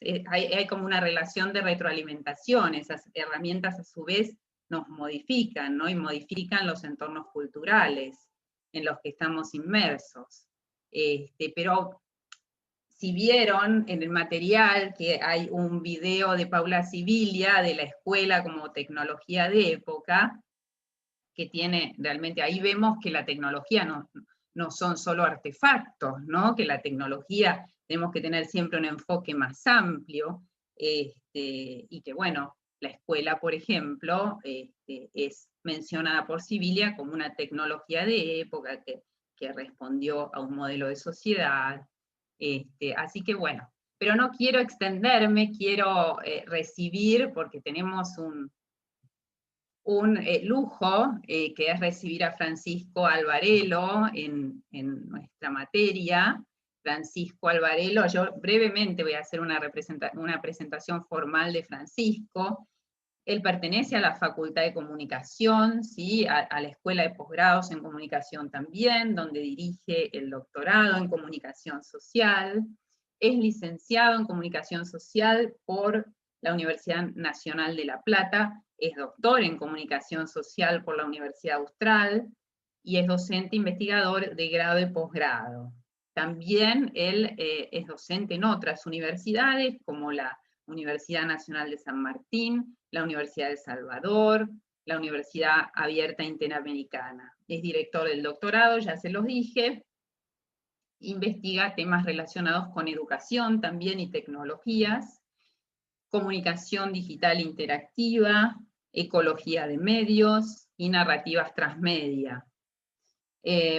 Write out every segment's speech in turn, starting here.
hay como una relación de retroalimentación, esas herramientas a su vez nos modifican, ¿no? Y modifican los entornos culturales en los que estamos inmersos. Pero si vieron en el material que hay un video de Paula Sibilia de la escuela como tecnología de época, que tiene realmente, ahí vemos que la tecnología no son solo artefactos, ¿no? Que la tecnología tenemos que tener siempre un enfoque más amplio, y que bueno, la escuela, por ejemplo, es mencionada por Sibilia como una tecnología de época que respondió a un modelo de sociedad. Así que bueno, pero no quiero extenderme, quiero recibir, porque tenemos un lujo, que es recibir a Francisco Alvarelo en nuestra materia. Francisco Alvarelo, yo brevemente voy a hacer una presentación formal de Francisco. Él pertenece a la Facultad de Comunicación, ¿sí? a la Escuela de Posgrados en Comunicación también, donde dirige el doctorado en Comunicación Social. Es licenciado en Comunicación Social por la Universidad Nacional de La Plata, es doctor en Comunicación Social por la Universidad Austral, y es docente investigador de grado y posgrado. También él es docente en otras universidades, como la Universidad Nacional de San Martín, la Universidad de El Salvador, la Universidad Abierta Interamericana. Es director del doctorado, ya se los dije. Investiga temas relacionados con educación también y tecnologías, comunicación digital interactiva, ecología de medios y narrativas transmedia.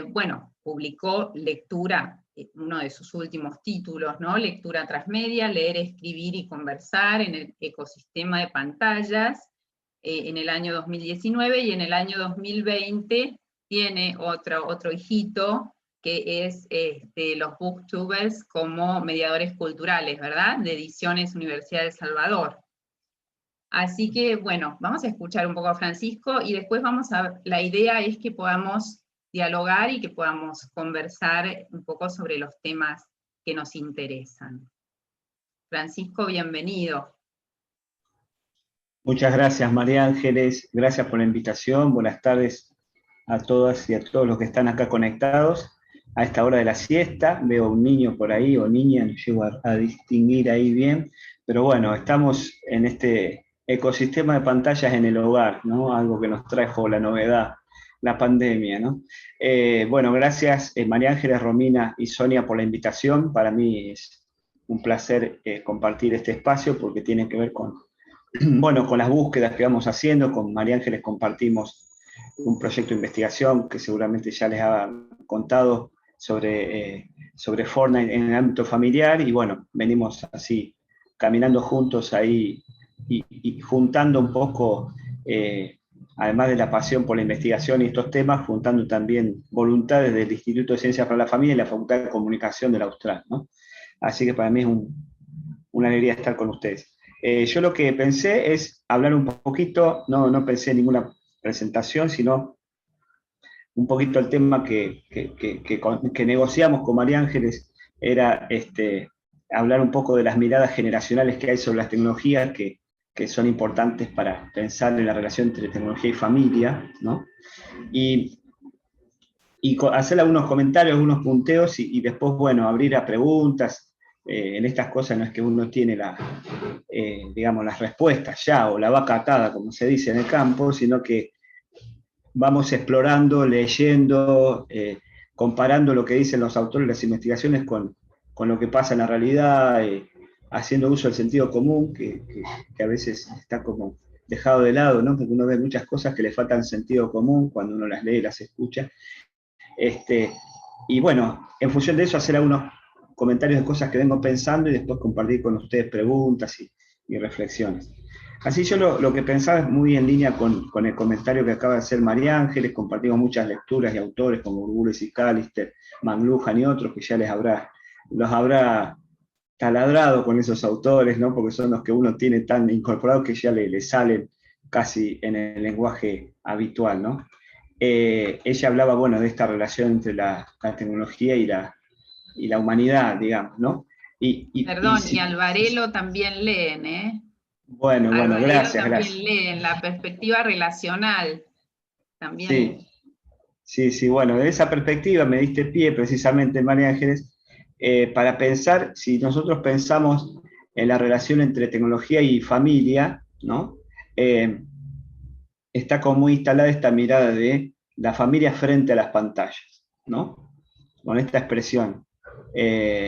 Bueno, publicó Lectura, uno de sus últimos títulos, ¿no? Lectura transmedia, leer, escribir y conversar en el ecosistema de pantallas, en el año 2019, y en el año 2020 tiene otro hijito, que es los booktubers como mediadores culturales, ¿verdad? De Ediciones Universidad de El Salvador. Así que, bueno, vamos a escuchar un poco a Francisco, y después la idea es que podamos dialogar y que podamos conversar un poco sobre los temas que nos interesan. Francisco, bienvenido. Muchas gracias, María Ángeles. Gracias por la invitación. Buenas tardes a todas y a todos los que están acá conectados a esta hora de la siesta. Veo un niño por ahí, o niña, no llego a distinguir ahí bien. Pero bueno, estamos en este ecosistema de pantallas en el hogar, ¿no? Algo que nos trajo la novedad, la pandemia, ¿no? Bueno, gracias María Ángeles, Romina y Sonia por la invitación. Para mí es un placer compartir este espacio, porque tiene que ver con, bueno, con las búsquedas que vamos haciendo. Con María Ángeles compartimos un proyecto de investigación que seguramente ya les ha contado sobre Fortnite en el ámbito familiar, y bueno, venimos así caminando juntos ahí y juntando un poco, además de la pasión por la investigación y estos temas, juntando también voluntades del Instituto de Ciencias para la Familia y la Facultad de Comunicación de la Austral, ¿no? Así que para mí es una alegría estar con ustedes. Yo lo que pensé es hablar un poquito, no pensé en ninguna presentación, sino un poquito el tema que negociamos con María Ángeles, era hablar un poco de las miradas generacionales que hay sobre las tecnologías, que son importantes para pensar en la relación entre tecnología y familia, ¿no? Y hacer algunos comentarios, algunos punteos, y después, bueno, abrir a preguntas. En estas cosas no es que uno tiene digamos, las respuestas ya, o la vaca atada, como se dice en el campo, sino que vamos explorando, leyendo, comparando lo que dicen los autores de las investigaciones con lo que pasa en la realidad, haciendo uso del sentido común, que a veces está como dejado de lado, ¿no? Porque uno ve muchas cosas que le faltan sentido común cuando uno las lee y las escucha. Y bueno, en función de eso, hacer algunos comentarios de cosas que vengo pensando, y después compartir con ustedes preguntas y reflexiones. Así yo lo que pensaba es muy en línea con el comentario que acaba de hacer María Ángeles. Compartimos muchas lecturas y autores como Urgules y Callister, McLuhan y otros, que ya los habrá taladrado con esos autores, ¿no? Porque son los que uno tiene tan incorporados que ya le salen casi en el lenguaje habitual, ¿no? Ella hablaba, bueno, de esta relación entre la tecnología y la humanidad, digamos, ¿no? Perdón, y Alvarelo también leen, ¿eh? Bueno, Alvarelo gracias, también gracias. leen la perspectiva relacional. También. Sí, bueno, de esa perspectiva me diste pie precisamente, María Ángeles, para pensar, si nosotros pensamos en la relación entre tecnología y familia, ¿no? Eh, Está como muy instalada esta mirada de la familia frente a las pantallas, ¿no? Con esta expresión,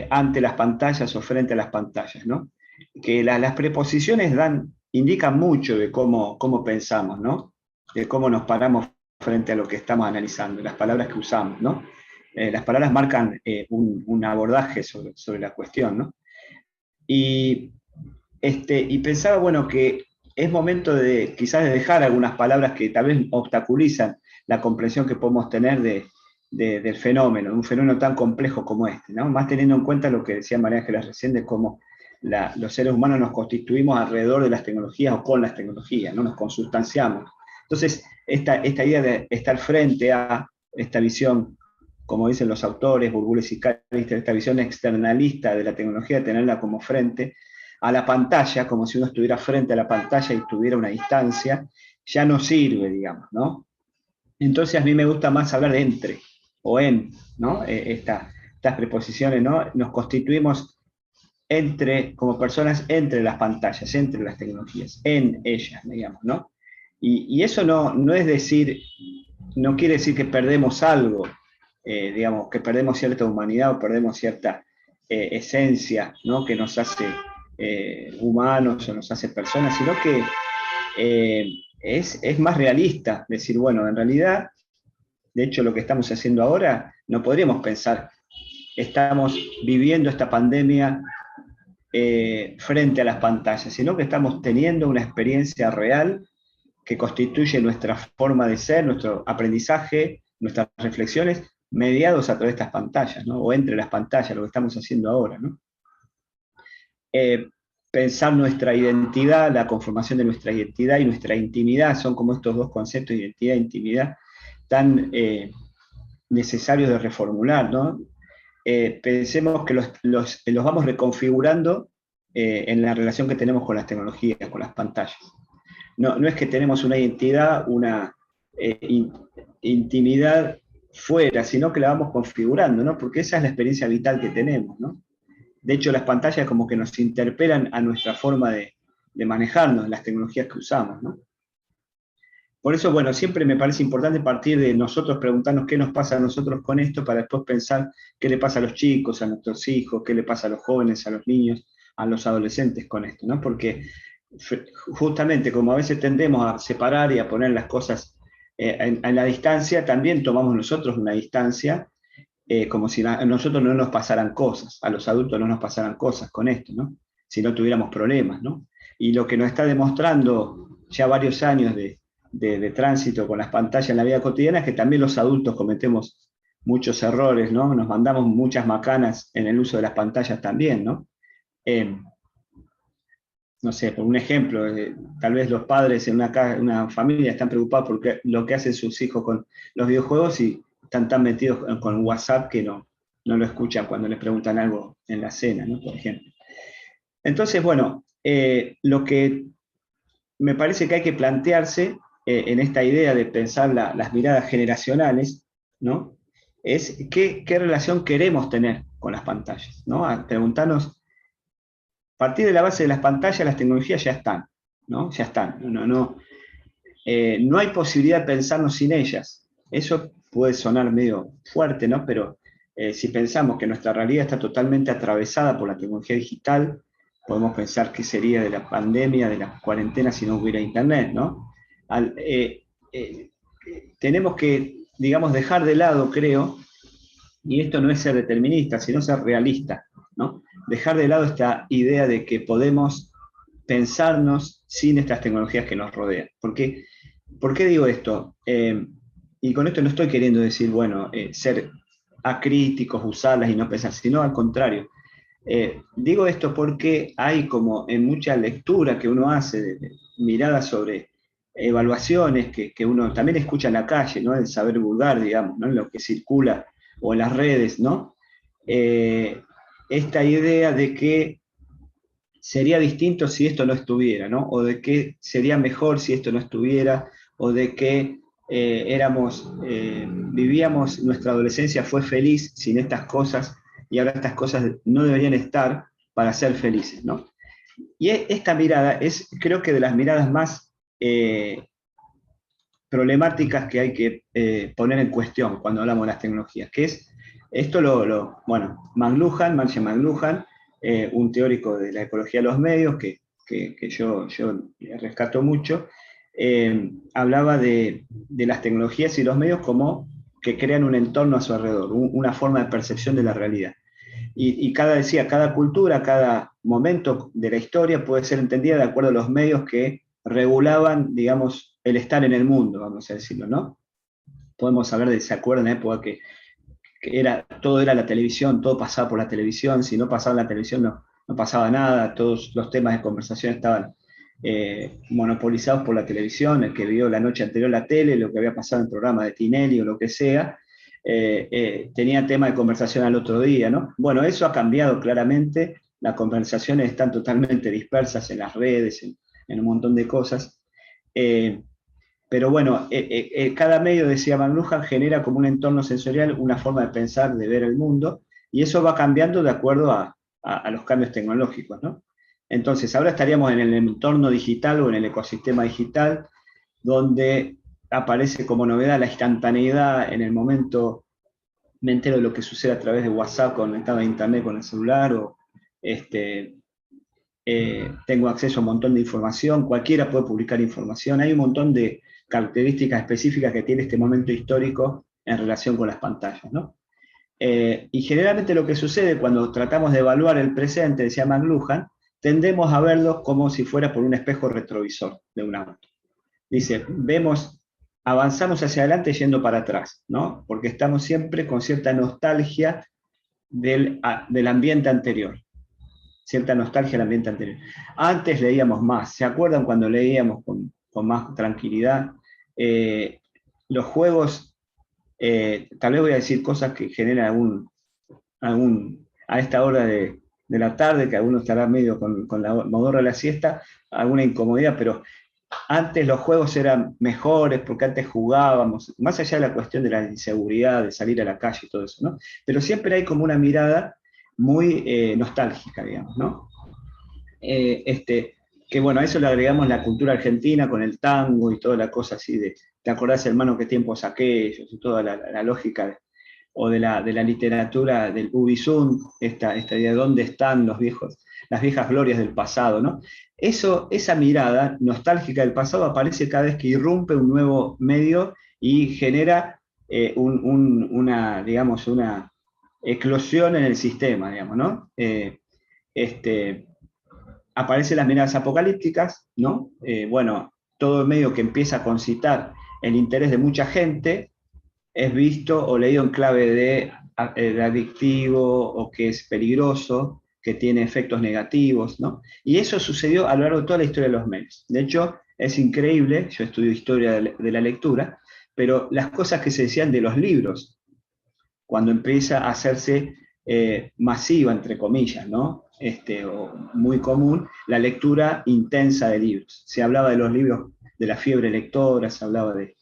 ante las pantallas o frente a las pantallas, ¿no? Que las preposiciones indican mucho de cómo pensamos, ¿no? De cómo nos paramos frente a lo que estamos analizando, las palabras que usamos, ¿no? Las palabras marcan un abordaje sobre la cuestión, ¿no? Y y pensaba, bueno, que es momento de quizás de dejar algunas palabras que tal vez obstaculizan la comprensión que podemos tener del fenómeno, un fenómeno tan complejo como este, ¿no? Más teniendo en cuenta lo que decía María Ángeles recién de cómo los seres humanos nos constituimos alrededor de las tecnologías o con las tecnologías, ¿no? Nos consustanciamos. Entonces, esta idea de estar frente a esta visión, como dicen los autores, Burbules y Callister, esta visión externalista de la tecnología, tenerla como frente, a la pantalla, como si uno estuviera frente a la pantalla y tuviera una distancia, ya no sirve, digamos, ¿no? Entonces a mí me gusta más hablar de entre o en, ¿no? Estas preposiciones, ¿no? Nos constituimos como personas entre las pantallas, entre las tecnologías, en ellas, digamos, ¿no? Y eso no es decir, no quiere decir que perdemos algo, digamos, que perdemos cierta humanidad o perdemos cierta esencia, ¿no? Que nos hace humanos o nos hace personas, sino que es más realista decir, bueno, en realidad, de hecho lo que estamos haciendo ahora, no podríamos pensar, estamos viviendo esta pandemia frente a las pantallas, sino que estamos teniendo una experiencia real que constituye nuestra forma de ser, nuestro aprendizaje, nuestras reflexiones, mediados a través de estas pantallas, ¿no? O entre las pantallas, lo que estamos haciendo ahora, ¿no? Pensar nuestra identidad, la conformación de nuestra identidad y nuestra intimidad, son como estos dos conceptos, identidad e intimidad, tan necesarios de reformular, ¿no? Pensemos que los vamos reconfigurando en la relación que tenemos con las tecnologías, con las pantallas. No es que tenemos una identidad, una intimidad fuera, sino que la vamos configurando, ¿no? Porque esa es la experiencia vital que tenemos, ¿no? De hecho, las pantallas como que nos interpelan a nuestra forma de manejarnos, las tecnologías que usamos, ¿no? Por eso, bueno, siempre me parece importante partir de nosotros preguntarnos qué nos pasa a nosotros con esto para después pensar qué le pasa a los chicos, a nuestros hijos, qué le pasa a los jóvenes, a los niños, a los adolescentes con esto, ¿no? Porque justamente como a veces tendemos a separar y a poner las cosas en la distancia, también tomamos nosotros una distancia como si a nosotros no nos pasaran cosas, a los adultos no nos pasaran cosas con esto, ¿no? Si no tuviéramos problemas, ¿no? Y lo que nos está demostrando ya varios años de tránsito con las pantallas en la vida cotidiana es que también los adultos cometemos muchos errores, ¿no? Nos mandamos muchas macanas en el uso de las pantallas también, ¿no? No sé, por un ejemplo, tal vez los padres en una familia están preocupados por lo que hacen sus hijos con los videojuegos y están tan metidos con WhatsApp que no lo escuchan cuando les preguntan algo en la cena, ¿no? Por ejemplo. Entonces, bueno, lo que me parece que hay que plantearse en esta idea de pensar las miradas generacionales, ¿no? Es qué relación queremos tener con las pantallas, ¿no? A preguntarnos, a partir de la base de las pantallas, las tecnologías ya están, ¿no? Ya están. No hay posibilidad de pensarnos sin ellas. Eso puede sonar medio fuerte, ¿no? Pero si pensamos que nuestra realidad está totalmente atravesada por la tecnología digital, podemos pensar qué sería de la pandemia, de la cuarentena si no hubiera internet, ¿no? Tenemos que, digamos, dejar de lado, creo, y esto no es ser determinista, sino ser realista, ¿no? Dejar de lado esta idea de que podemos pensarnos sin estas tecnologías que nos rodean. ¿Por qué digo esto? Y con esto no estoy queriendo decir, bueno, ser acríticos, usarlas y no pensar, sino al contrario. Digo esto porque hay como en mucha lectura que uno hace, de miradas sobre evaluaciones que uno también escucha en la calle, ¿no? El saber vulgar, digamos, ¿no? En lo que circula o en las redes, ¿no? esta idea de que sería distinto si esto no estuviera, ¿no? O de que sería mejor si esto no estuviera, o de que vivíamos, nuestra adolescencia fue feliz sin estas cosas, y ahora estas cosas no deberían estar para ser felices, ¿no? Y esta mirada es, creo que de las miradas más problemáticas que hay que poner en cuestión cuando hablamos de las tecnologías, que es, esto bueno, Marshall McLuhan, un teórico de la ecología de los medios, que yo rescato mucho, hablaba de las tecnologías y los medios como que crean un entorno a su alrededor, una forma de percepción de la realidad. Y cada cultura, cada momento de la historia puede ser entendida de acuerdo a los medios que regulaban, digamos, el estar en el mundo, vamos a decirlo, ¿no? Podemos hablar ¿se acuerdan de la época que todo era la televisión, todo pasaba por la televisión, si no pasaba en la televisión no pasaba nada, todos los temas de conversación estaban monopolizados por la televisión, el que vio la noche anterior la tele, lo que había pasado en el programa de Tinelli o lo que sea, tenía tema de conversación al otro día, ¿no? Bueno, eso ha cambiado claramente, las conversaciones están totalmente dispersas en las redes, en un montón de cosas, pero bueno, cada medio, decía McLuhan, genera como un entorno sensorial, una forma de pensar, de ver el mundo, y eso va cambiando de acuerdo a los cambios tecnológicos, ¿no? Entonces, ahora estaríamos en el entorno digital o en el ecosistema digital, donde aparece como novedad la instantaneidad en el momento, me entero de lo que sucede a través de WhatsApp conectado a internet con el celular, o tengo acceso a un montón de información, cualquiera puede publicar información, hay un montón de características específicas que tiene este momento histórico en relación con las pantallas, ¿no? Y generalmente lo que sucede cuando tratamos de evaluar el presente, decía McLuhan, tendemos a verlo como si fuera por un espejo retrovisor de un auto. Dice, avanzamos hacia adelante yendo para atrás, ¿no? Porque estamos siempre con cierta nostalgia del ambiente anterior. Cierta nostalgia del ambiente anterior. Antes leíamos más, ¿se acuerdan cuando leíamos con más tranquilidad? Los juegos, tal vez voy a decir cosas que generan a esta hora de la tarde, que alguno estará medio con la modorra de la siesta, alguna incomodidad, pero antes los juegos eran mejores porque antes jugábamos, más allá de la cuestión de la inseguridad, de salir a la calle y todo eso, ¿no? Pero siempre hay como una mirada muy nostálgica, digamos, ¿no? Que bueno, a eso le agregamos la cultura argentina con el tango y toda la cosa así de, ¿te acordás, hermano, qué tiempos aquellos? Y toda la lógica o de la literatura del Ubizún, esta idea de dónde están las viejas glorias del pasado, ¿no? Esa mirada nostálgica del pasado aparece cada vez que irrumpe un nuevo medio y genera digamos, una eclosión en el sistema, digamos, ¿no? Aparecen las miradas apocalípticas, ¿no? Bueno, todo medio que empieza a concitar el interés de mucha gente es visto o leído en clave de adictivo o que es peligroso, que tiene efectos negativos, ¿no? Y eso sucedió a lo largo de toda la historia de los medios. De hecho, es increíble, yo estudio historia de la lectura, pero las cosas que se decían de los libros, cuando empieza a hacerse masiva, entre comillas, ¿no? O muy común, la lectura intensa de libros. Se hablaba de los libros, de la fiebre lectora, se hablaba de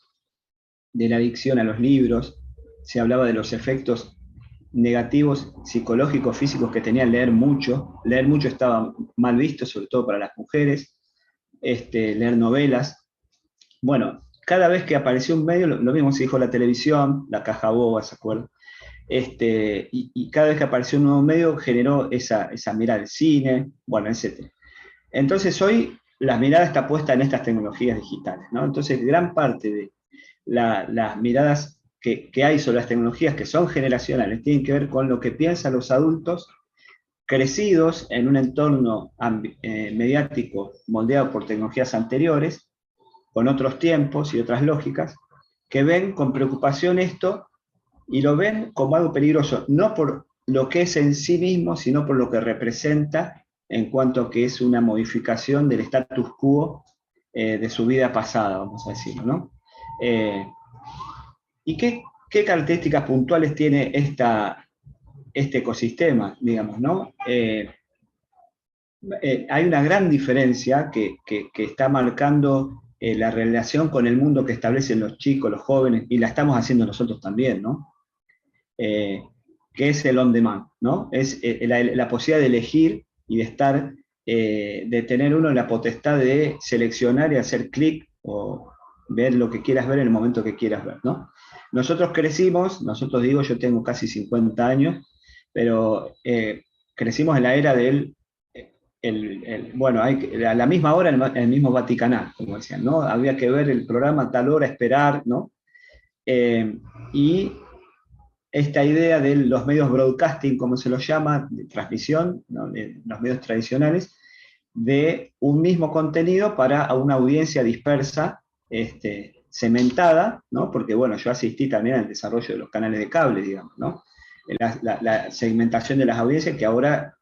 la adicción a los libros, se hablaba de los efectos negativos psicológicos, físicos que tenía leer mucho. Leer mucho estaba mal visto, sobre todo para las mujeres, leer novelas. Bueno, cada vez que apareció un medio, lo mismo se dijo la televisión, la caja boba, ¿se acuerdan? Y cada vez que apareció un nuevo medio generó esa mirada del cine, bueno, etc. Entonces hoy la mirada está puesta en estas tecnologías digitales, ¿no? Entonces gran parte de las miradas que hay sobre las tecnologías, que son generacionales, tienen que ver con lo que piensan los adultos crecidos en un entorno mediático moldeado por tecnologías anteriores, con otros tiempos y otras lógicas, que ven con preocupación esto y lo ven como algo peligroso, no por lo que es en sí mismo, sino por lo que representa en cuanto a que es una modificación del status quo de su vida pasada, vamos a decirlo, ¿no? ¿Y qué características puntuales tiene esta este ecosistema, digamos, ¿no? Hay una gran diferencia que está marcando la relación con el mundo que establecen los chicos, los jóvenes, y la estamos haciendo nosotros también, ¿no? Que es el on demand, ¿no? Es la posibilidad de elegir y de estar, de tener uno la potestad de seleccionar y hacer clic o ver lo que quieras ver en el momento que quieras ver, ¿no? Nosotros crecimos, digo, yo tengo casi 50 años, pero crecimos en la era del, bueno, a la misma hora el mismo Vaticanal, como decían, ¿no? Había que ver el programa a tal hora, esperar, ¿no? Y esta idea de los medios broadcasting, como se los llama, de transmisión, ¿no? De los medios tradicionales, de un mismo contenido para una audiencia dispersa, cementada, ¿no? Porque bueno, yo asistí también al desarrollo de los canales de cable, digamos, ¿no? La segmentación de las audiencias que ahora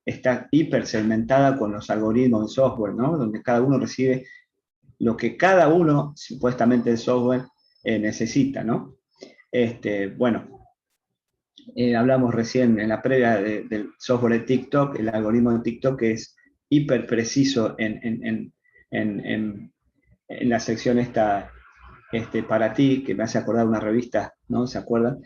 está hiper segmentada con los algoritmos de software, ¿no? Donde cada uno recibe lo que cada uno, supuestamente el software, necesita, ¿no? Bueno, hablamos recién en la previa del software de TikTok, el algoritmo de TikTok que es hiper preciso en la sección esta, para ti, que me hace acordar una revista, ¿no? ¿Se acuerdan?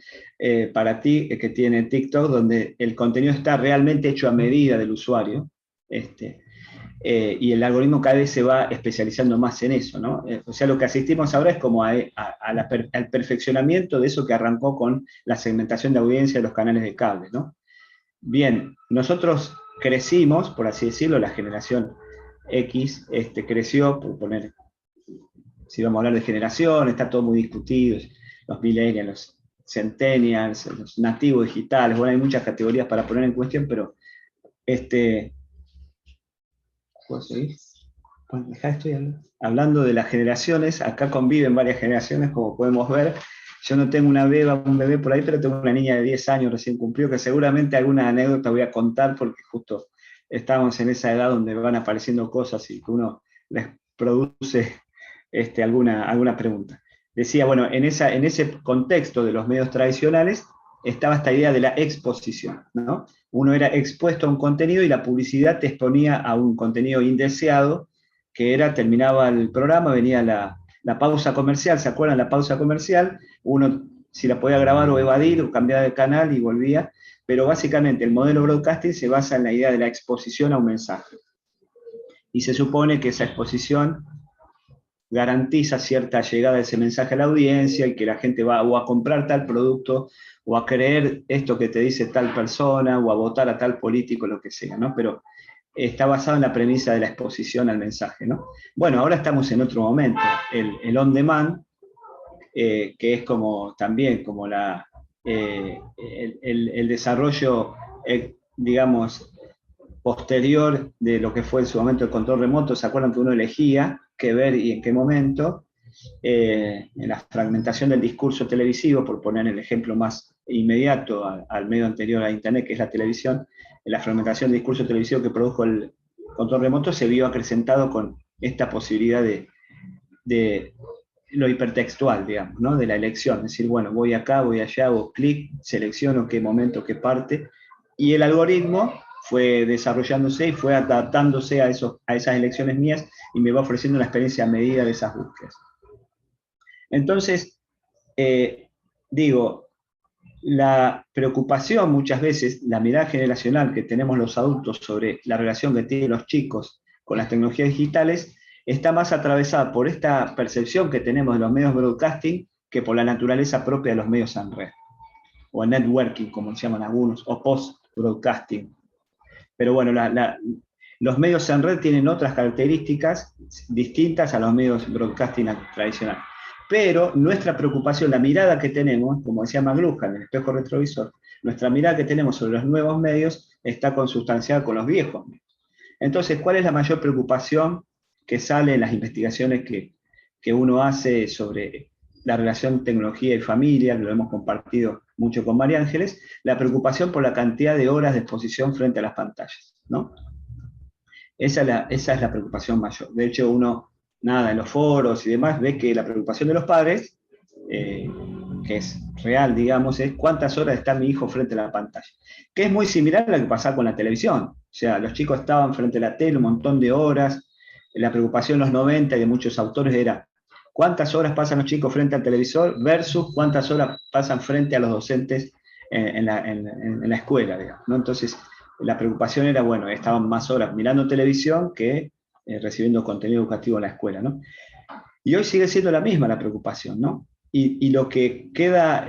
Para ti, que tiene TikTok, donde el contenido está realmente hecho a medida del usuario, y el algoritmo cada vez se va especializando más en eso, ¿no? O sea, lo que asistimos ahora es como al perfeccionamiento de eso que arrancó con la segmentación de audiencia de los canales de cable, ¿no? Bien, nosotros crecimos, por así decirlo, la generación X creció, por poner, si vamos a hablar de generación, está todo muy discutido, los millennials, los centennials, los nativos digitales, bueno, hay muchas categorías para poner en cuestión, pero ¿puedo seguir? Bueno, estoy hablando de las generaciones, acá conviven varias generaciones, como podemos ver. Yo no tengo un bebé por ahí, pero tengo una niña de 10 años recién cumplió, que seguramente alguna anécdota voy a contar, porque justo estamos en esa edad donde van apareciendo cosas y que uno les produce alguna pregunta. Decía, bueno, en ese contexto de los medios tradicionales estaba esta idea de la exposición, ¿no? Uno era expuesto a un contenido y la publicidad te exponía a un contenido indeseado, que era, terminaba el programa, venía la pausa comercial, ¿se acuerdan? La pausa comercial, uno si la podía grabar o evadir o cambiar de canal y volvía, pero básicamente el modelo broadcasting se basa en la idea de la exposición a un mensaje. Y se supone que esa exposición garantiza cierta llegada de ese mensaje a la audiencia y que la gente va o a comprar tal producto o a creer esto que te dice tal persona o a votar a tal político, lo que sea, ¿no? Pero está basado en la premisa de la exposición al mensaje, ¿no? Bueno, ahora estamos en otro momento, el on demand, que es como también como el desarrollo, digamos, posterior de lo que fue en su momento el control remoto. ¿Se acuerdan que uno elegía qué ver y en qué momento? En la fragmentación del discurso televisivo, por poner el ejemplo más inmediato al medio anterior a Internet, que es la televisión, en la fragmentación del discurso televisivo que produjo el control remoto se vio acrecentado con esta posibilidad de lo hipertextual, digamos, ¿no? De la elección, es decir, bueno, voy acá, voy allá, hago clic, selecciono qué momento, qué parte, y el algoritmo fue desarrollándose y fue adaptándose a esas elecciones mías y me va ofreciendo una experiencia a medida de esas búsquedas. Entonces, digo, la preocupación muchas veces, la mirada generacional que tenemos los adultos sobre la relación que tienen los chicos con las tecnologías digitales, está más atravesada por esta percepción que tenemos de los medios broadcasting que por la naturaleza propia de los medios en red, o networking, como se llaman algunos, o post-broadcasting. Pero bueno, los medios en red tienen otras características distintas a los medios broadcasting tradicionales. Pero nuestra preocupación, la mirada que tenemos, como decía McLuhan, el espejo retrovisor, nuestra mirada que tenemos sobre los nuevos medios está consustanciada con los viejos medios. Entonces, ¿cuál es la mayor preocupación que sale en las investigaciones que uno hace sobre la relación tecnología y familia? Lo hemos compartido mucho con María Ángeles, la preocupación por la cantidad de horas de exposición frente a las pantallas, ¿no? Esa es la preocupación mayor. De hecho, uno, en los foros y demás, ve que la preocupación de los padres, que es real, digamos, es cuántas horas está mi hijo frente a la pantalla, que es muy similar a lo que pasaba con la televisión. O sea, los chicos estaban frente a la tele un montón de horas. La preocupación en los 90 y de muchos autores era cuántas horas pasan los chicos frente al televisor versus cuántas horas pasan frente a los docentes en la escuela, digamos, ¿no? Entonces, la preocupación era, bueno, estaban más horas mirando televisión que recibiendo contenido educativo en la escuela, ¿no? Y hoy sigue siendo la misma la preocupación, ¿no? Y lo que queda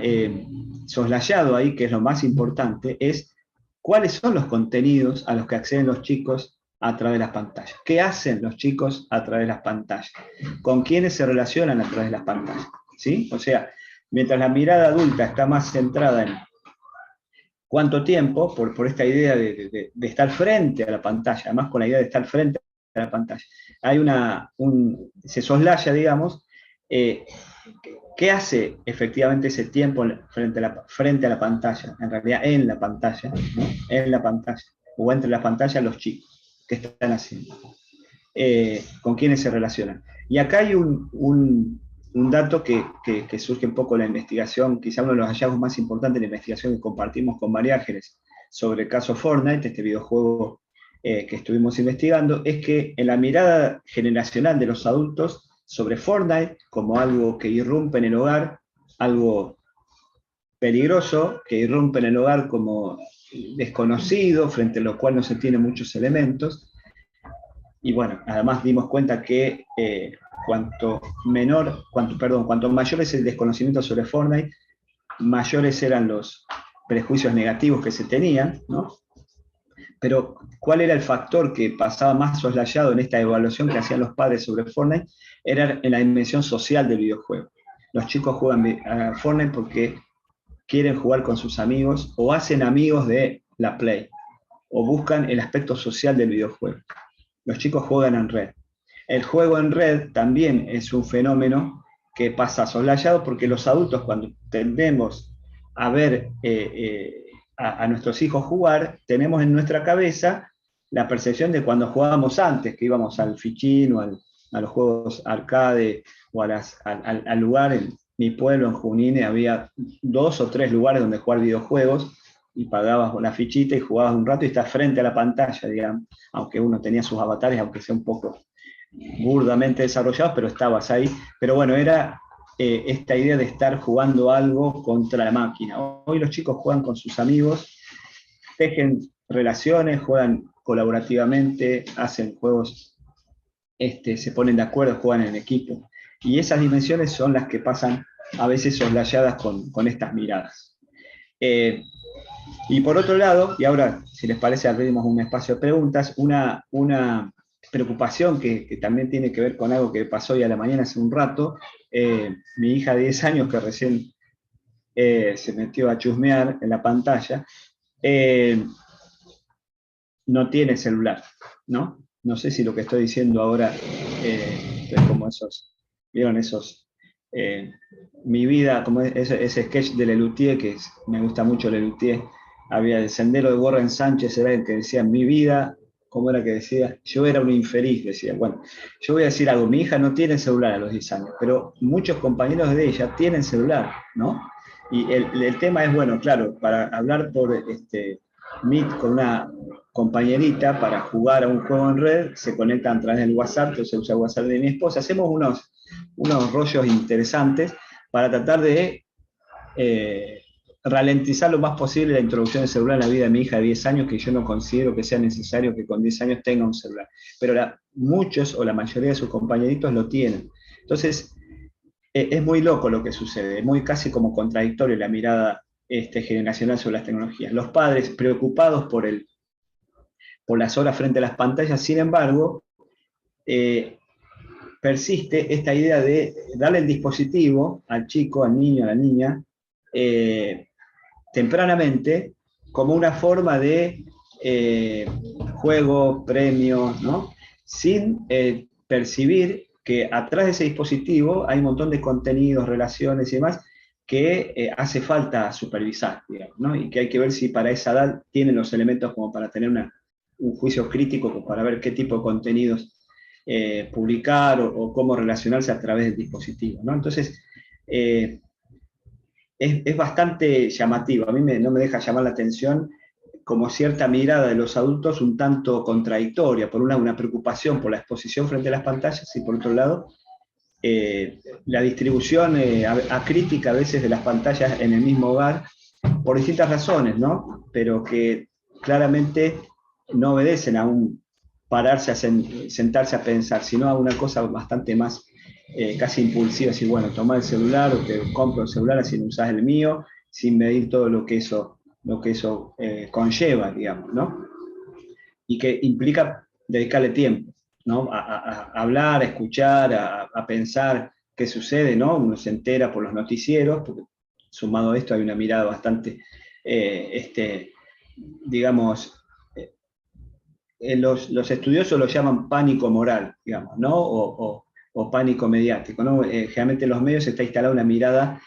soslayado ahí, que es lo más importante, es cuáles son los contenidos a los que acceden los chicos a través de las pantallas. ¿Qué hacen los chicos a través de las pantallas? ¿Con quiénes se relacionan a través de las pantallas? ¿Sí? O sea, mientras la mirada adulta está más centrada en cuánto tiempo, por esta idea de estar frente a la pantalla, además con la idea de estar frente a la pantalla, hay se soslaya, digamos, ¿qué hace efectivamente ese tiempo frente a la pantalla? En realidad, en la pantalla, ¿no? En la pantalla, o entre las pantallas los chicos, ¿qué están haciendo? ¿Con quiénes se relacionan? Y acá hay un dato que surge un poco de la investigación, quizá uno de los hallazgos más importantes de la investigación que compartimos con María Ángeles sobre el caso Fortnite, este videojuego que estuvimos investigando, es que en la mirada generacional de los adultos sobre Fortnite, como algo que irrumpe en el hogar, algo peligroso, que irrumpe en el hogar como desconocido, frente a lo cual no se tienen muchos elementos, y bueno, además dimos cuenta que cuanto mayor es el desconocimiento sobre Fortnite, mayores eran los prejuicios negativos que se tenían, ¿no? Pero, ¿cuál era el factor que pasaba más soslayado en esta evaluación que hacían los padres sobre Fortnite? Era en la dimensión social del videojuego. Los chicos juegan a Fortnite porque quieren jugar con sus amigos, o hacen amigos de la Play, o buscan el aspecto social del videojuego. Los chicos juegan en red. El juego en red también es un fenómeno que pasa soslayado porque los adultos, cuando tendemos a ver a nuestros hijos jugar, tenemos en nuestra cabeza la percepción de cuando jugábamos antes, que íbamos al fichín o a los juegos arcade o al lugar. En mi pueblo, en Junín, había 2 o 3 lugares donde jugar videojuegos, y pagabas una fichita y jugabas un rato y estás frente a la pantalla, digamos, aunque uno tenía sus avatares, aunque sea un poco burdamente desarrollados, pero estabas ahí. Pero bueno, era esta idea de estar jugando algo contra la máquina. Hoy los chicos juegan con sus amigos, tejen relaciones, juegan colaborativamente, hacen juegos, se ponen de acuerdo, juegan en equipo. Y esas dimensiones son las que pasan a veces soslayadas con estas miradas. Y por otro lado, y ahora, si les parece, abrimos un espacio de preguntas, una preocupación que también tiene que ver con algo que pasó hoy a la mañana hace un rato. Mi hija de 10 años, que recién se metió a chusmear en la pantalla, no tiene celular, ¿no? No sé si lo que estoy diciendo ahora es como esos, ¿vieron esos? Mi vida, como ese sketch de Lelutier, que me gusta mucho Lelutier, había el sendero de Warren Sánchez, era el que decía, mi vida, ¿cómo era que decía? Yo era un infeliz, decía. Bueno, yo voy a decir algo, mi hija no tiene celular a los 10 años, pero muchos compañeros de ella tienen celular, ¿no? Y el tema es, bueno, claro, para hablar por Meet con una compañerita para jugar a un juego en red, se conectan a través del WhatsApp, yo se usa el WhatsApp de mi esposa, hacemos unos rollos interesantes para tratar de ralentizar lo más posible la introducción del celular en la vida de mi hija de 10 años, que yo no considero que sea necesario que con 10 años tenga un celular. Pero muchos o la mayoría de sus compañeritos lo tienen. Entonces, es muy loco lo que sucede, es muy casi como contradictorio la mirada generacional sobre las tecnologías. Los padres preocupados por las horas frente a las pantallas, sin embargo, persiste esta idea de darle el dispositivo al chico, al niño, a la niña, tempranamente, como una forma de juego, premio, ¿no? Sin percibir que atrás de ese dispositivo hay un montón de contenidos, relaciones y demás que hace falta supervisar, digamos, ¿no? Y que hay que ver si para esa edad tienen los elementos como para tener un juicio crítico, como para ver qué tipo de contenidos publicar o cómo relacionarse a través del dispositivo, ¿no? Entonces, es bastante llamativo. A mí no me deja llamar la atención como cierta mirada de los adultos un tanto contradictoria. Por un lado, una preocupación por la exposición frente a las pantallas y por otro lado, la distribución acrítica a veces de las pantallas en el mismo hogar por distintas razones, ¿no? Pero que claramente no obedecen a un pararse, sentarse a pensar, sino a una cosa bastante más casi impulsiva, así, bueno, tomar el celular o te compro el celular así no usás el mío, sin medir todo lo que eso conlleva, digamos, ¿no? Y que implica dedicarle tiempo, ¿no? A hablar, a escuchar, a pensar qué sucede, ¿no? Uno se entera por los noticieros, porque sumado a esto hay una mirada bastante, digamos, los estudiosos lo llaman pánico moral, digamos, ¿no? O pánico mediático, ¿no? Generalmente en los medios está instalada una mirada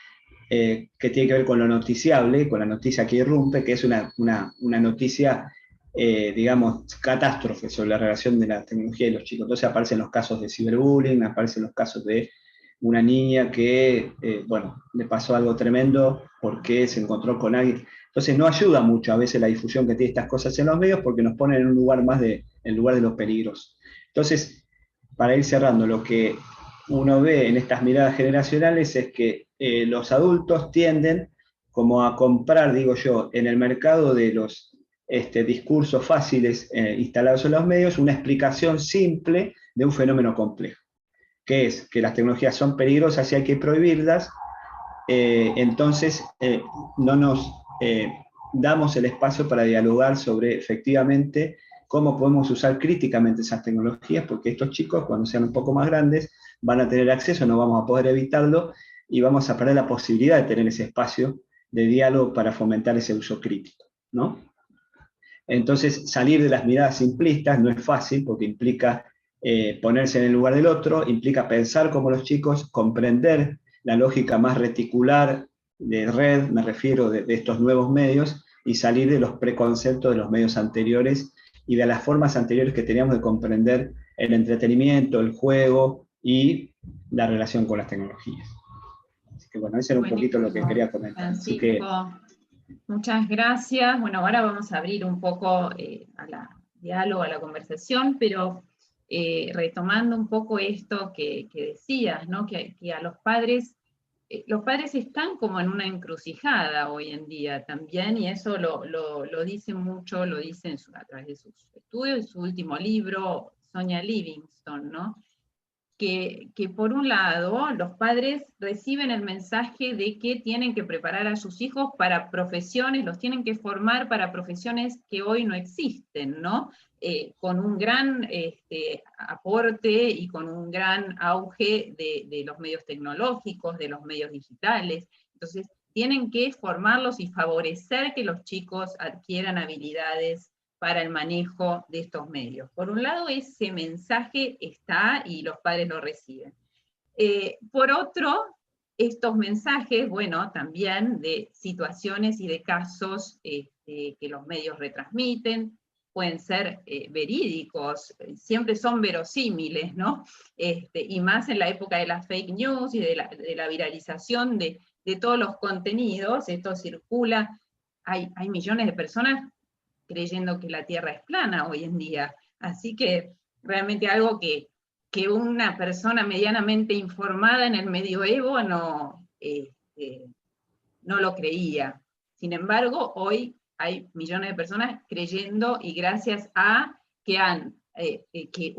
que tiene que ver con lo noticiable, con la noticia que irrumpe, que es una noticia, digamos, catástrofe sobre la relación de la tecnología y los chicos. Entonces aparecen los casos de ciberbullying, aparecen los casos de una niña que, bueno, le pasó algo tremendo porque se encontró con alguien. Entonces no ayuda mucho a veces la difusión que tiene estas cosas en los medios porque nos ponen en un lugar más en lugar de los peligros. Entonces, para ir cerrando, lo que uno ve en estas miradas generacionales es que los adultos tienden como a comprar, digo yo, en el mercado de los discursos fáciles instalados en los medios, una explicación simple de un fenómeno complejo, que es que las tecnologías son peligrosas y hay que prohibirlas. Entonces no nos damos el espacio para dialogar sobre efectivamente cómo podemos usar críticamente esas tecnologías, porque estos chicos cuando sean un poco más grandes van a tener acceso, no vamos a poder evitarlo y vamos a perder la posibilidad de tener ese espacio de diálogo para fomentar ese uso crítico, ¿no? Entonces, salir de las miradas simplistas no es fácil porque implica ponerse en el lugar del otro, implica pensar como los chicos, comprender la lógica más reticular de red, me refiero de estos nuevos medios, y salir de los preconceptos de los medios anteriores y de las formas anteriores que teníamos de comprender el entretenimiento, el juego y la relación con las tecnologías. Así que bueno, eso era un poquito lo que quería comentar. Así que, muchas gracias. Bueno, ahora vamos a abrir un poco a la diálogo, a la conversación, pero retomando un poco esto que decías, ¿no? Que a los padres están como en una encrucijada hoy en día también, y eso lo dice mucho, lo dice a través de sus estudios, en su último libro, Sonia Livingston, ¿no? Que por un lado los padres reciben el mensaje de que tienen que preparar a sus hijos para profesiones, los tienen que formar para profesiones que hoy no existen, ¿no? Con un gran aporte y con un gran auge de los medios tecnológicos, de los medios digitales. Entonces, tienen que formarlos y favorecer que los chicos adquieran habilidades para el manejo de estos medios. Por un lado, ese mensaje está y los padres lo reciben. Por otro, estos mensajes, bueno, también de situaciones y de casos que los medios retransmiten, pueden ser verídicos, siempre son verosímiles, ¿no? Y más en la época de las fake news y de la viralización de todos los contenidos, esto circula, hay millones de personas creyendo que la Tierra es plana hoy en día. Así que realmente algo que una persona medianamente informada en el medioevo no lo creía. Sin embargo, hoy hay millones de personas creyendo y gracias a que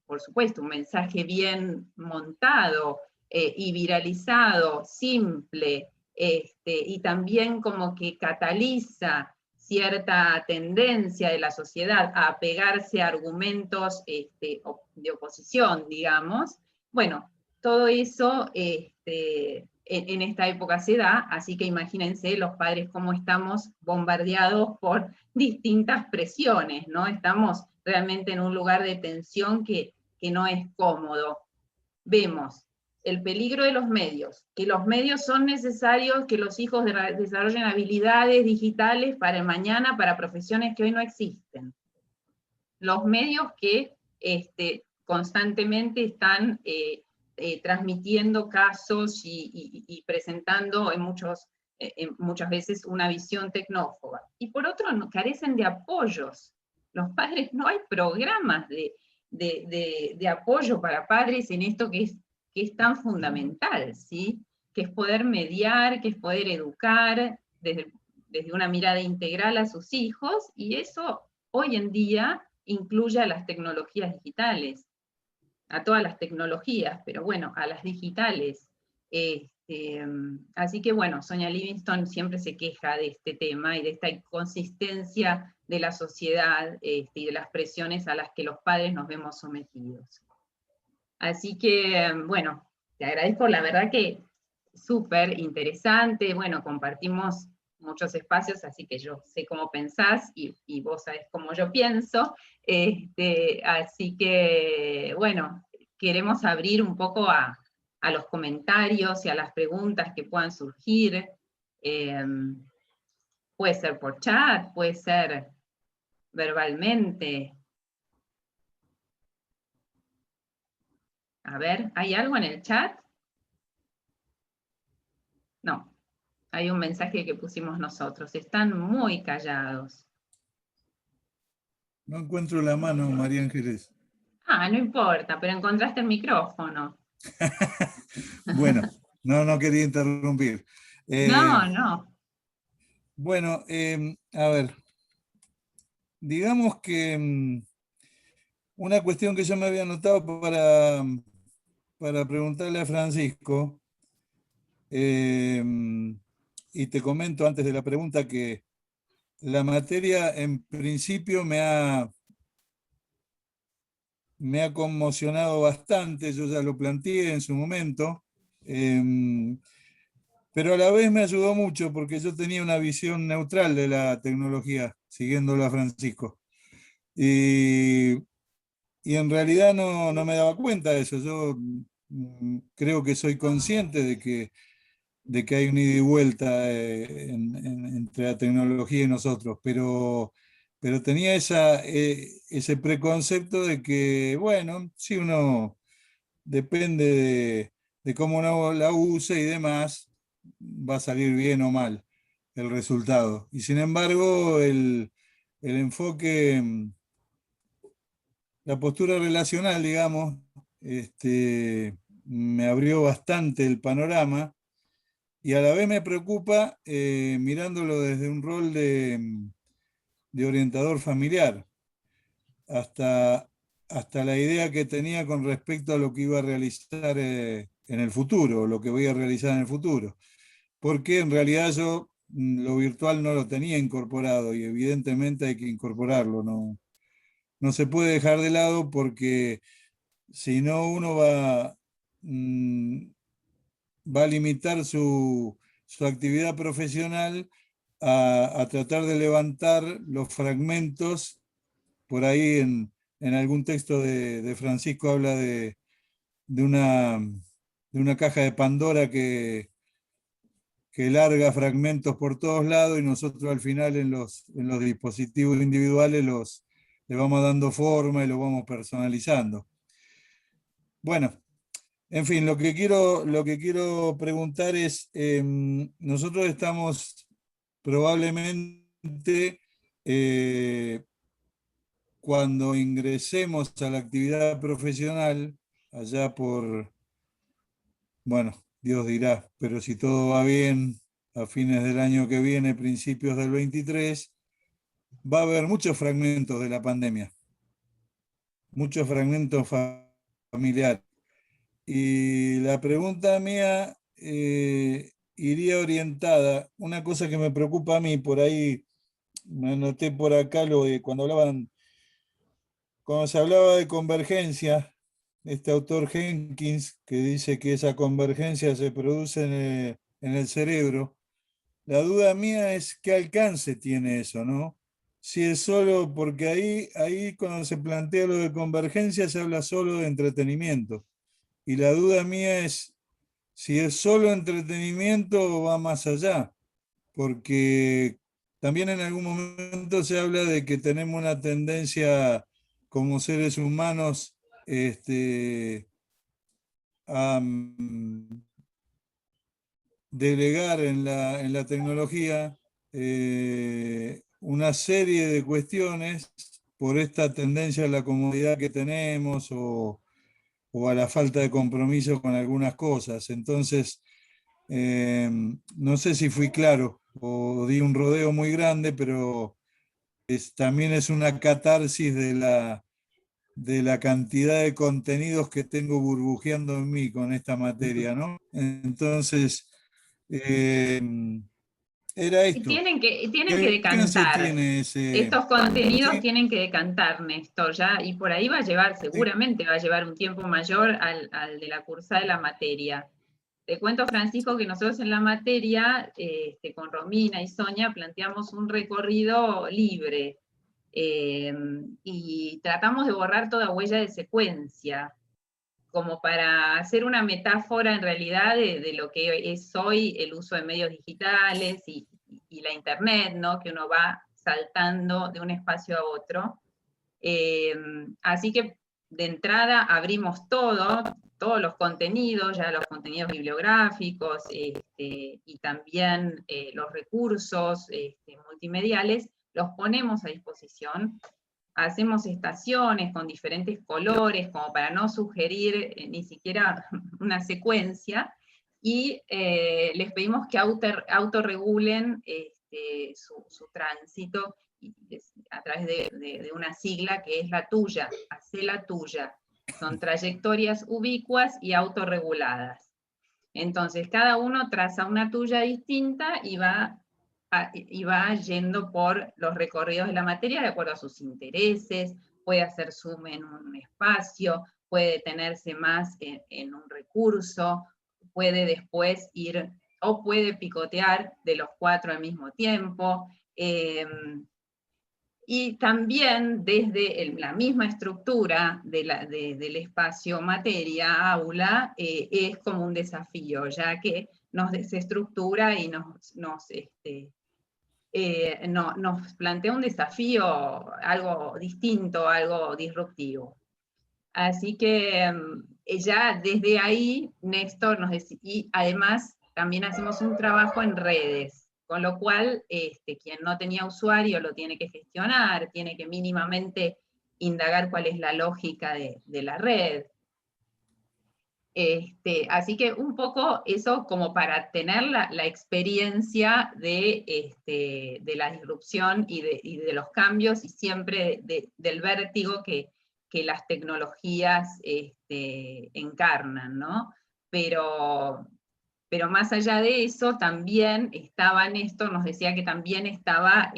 por supuesto, un mensaje bien montado y viralizado, simple, y también como que cataliza cierta tendencia de la sociedad a apegarse a argumentos de oposición, digamos. Bueno, todo eso en esta época se da, así que imagínense los padres cómo estamos bombardeados por distintas presiones, ¿no? Estamos realmente en un lugar de tensión que no es cómodo. Vemos el peligro de los medios, que los medios son necesarios, que los hijos desarrollen habilidades digitales para el mañana, para profesiones que hoy no existen. Los medios que constantemente están transmitiendo casos y presentando muchas veces una visión tecnófoba. Y por otro, carecen de apoyos. Los padres, no hay programas de apoyo para padres en esto que es tan fundamental, ¿sí? Que es poder mediar, que es poder educar desde una mirada integral a sus hijos, y eso hoy en día incluye a las tecnologías digitales, a todas las tecnologías, pero bueno, a las digitales. Así que bueno, Sonia Livingstone siempre se queja de este tema y de esta inconsistencia de la sociedad y de las presiones a las que los padres nos vemos sometidos. Así que, bueno, te agradezco, la verdad que súper interesante, bueno, compartimos muchos espacios, así que yo sé cómo pensás y vos sabés cómo yo pienso, así que, bueno, queremos abrir un poco a los comentarios y a las preguntas que puedan surgir, puede ser por chat, puede ser verbalmente. A ver, ¿hay algo en el chat? No, hay un mensaje que pusimos nosotros. Están muy callados. No encuentro la mano, María Ángeles. Ah, no importa, pero encontraste el micrófono. Bueno, no quería interrumpir. No. Bueno, a ver, digamos que una cuestión que yo me había anotado para preguntarle a Francisco, y te comento antes de la pregunta que la materia en principio me ha conmocionado bastante, yo ya lo planteé en su momento, pero a la vez me ayudó mucho porque yo tenía una visión neutral de la tecnología, siguiéndolo a Francisco. Y en realidad no me daba cuenta de eso. Yo creo que soy consciente de que hay un ida y vuelta entre la tecnología y nosotros, pero tenía ese preconcepto de que, bueno, si uno depende de cómo uno la use y demás, va a salir bien o mal el resultado. Y sin embargo, el enfoque, la postura relacional, digamos, me abrió bastante el panorama y a la vez me preocupa mirándolo desde un rol de orientador familiar, hasta, hasta la idea que tenía con respecto a lo que iba a realizar en el futuro, lo que voy a realizar en el futuro. Porque en realidad yo lo virtual no lo tenía incorporado y evidentemente hay que incorporarlo, no se puede dejar de lado porque si no uno va a limitar su actividad profesional a tratar de levantar los fragmentos. Por ahí en algún texto de Francisco habla de una caja de Pandora que larga fragmentos por todos lados y nosotros al final en los dispositivos individuales le vamos dando forma y lo vamos personalizando. Bueno, en fin, lo que quiero preguntar es, nosotros estamos probablemente, cuando ingresemos a la actividad profesional, allá por, bueno, Dios dirá, pero si todo va bien, a fines del año que viene, principios del 23, va a haber muchos fragmentos de la pandemia, muchos fragmentos familiares. Y la pregunta mía iría orientada, una cosa que me preocupa a mí, por ahí me anoté por acá lo de cuando se hablaba de convergencia, este autor Jenkins, que dice que esa convergencia se produce en el cerebro, la duda mía es qué alcance tiene eso, ¿no? Si es solo, porque ahí cuando se plantea lo de convergencia se habla solo de entretenimiento. Y la duda mía es si es solo entretenimiento o va más allá, porque también en algún momento se habla de que tenemos una tendencia como seres humanos delegar en la tecnología una serie de cuestiones por esta tendencia a la comodidad que tenemos o a la falta de compromiso con algunas cosas. Entonces, no sé si fui claro o di un rodeo muy grande, pero también es una catarsis de la cantidad de contenidos que tengo burbujeando en mí con esta materia, ¿no? Entonces, era Y esto. tienen que ¿Qué alcance decantar. tiene ese? Estos contenidos ¿Sí? tienen que decantar, Néstor, ya, y por ahí va a llevar, Sí. seguramente va a llevar un tiempo mayor al de la cursada de la materia. Te cuento, Francisco, que nosotros en la materia, con Romina y Sonia, planteamos un recorrido libre, y tratamos de borrar toda huella de secuencia, como para hacer una metáfora en realidad de lo que es hoy el uso de medios digitales y la internet, ¿no? Que uno va saltando de un espacio a otro. Así que de entrada abrimos todos los contenidos, ya los contenidos bibliográficos, y también los recursos multimediales, los ponemos a disposición. Hacemos estaciones con diferentes colores, como para no sugerir ni siquiera una secuencia, y les pedimos que autorregulen su tránsito a través de una sigla que es la tuya, hacé la tuya. Son trayectorias ubicuas y autorreguladas. Entonces, cada uno traza una tuya distinta y va yendo por los recorridos de la materia de acuerdo a sus intereses, puede hacer zoom en un espacio, puede detenerse más en un recurso, puede después ir, o puede picotear de los 4 al mismo tiempo. Y también desde la misma estructura del espacio materia-aula, es como un desafío, ya que nos desestructura y nos plantea un desafío, algo distinto, algo disruptivo. Así que ya desde ahí, Néstor nos decía, y además también hacemos un trabajo en redes, con lo cual quien no tenía usuario lo tiene que gestionar, tiene que mínimamente indagar cuál es la lógica de la red. Así que un poco eso como para tener la experiencia de la disrupción y de los cambios, y siempre del vértigo que las tecnologías encarnan, ¿no? Pero más allá de eso, también estaba Néstor, nos decía que también estaba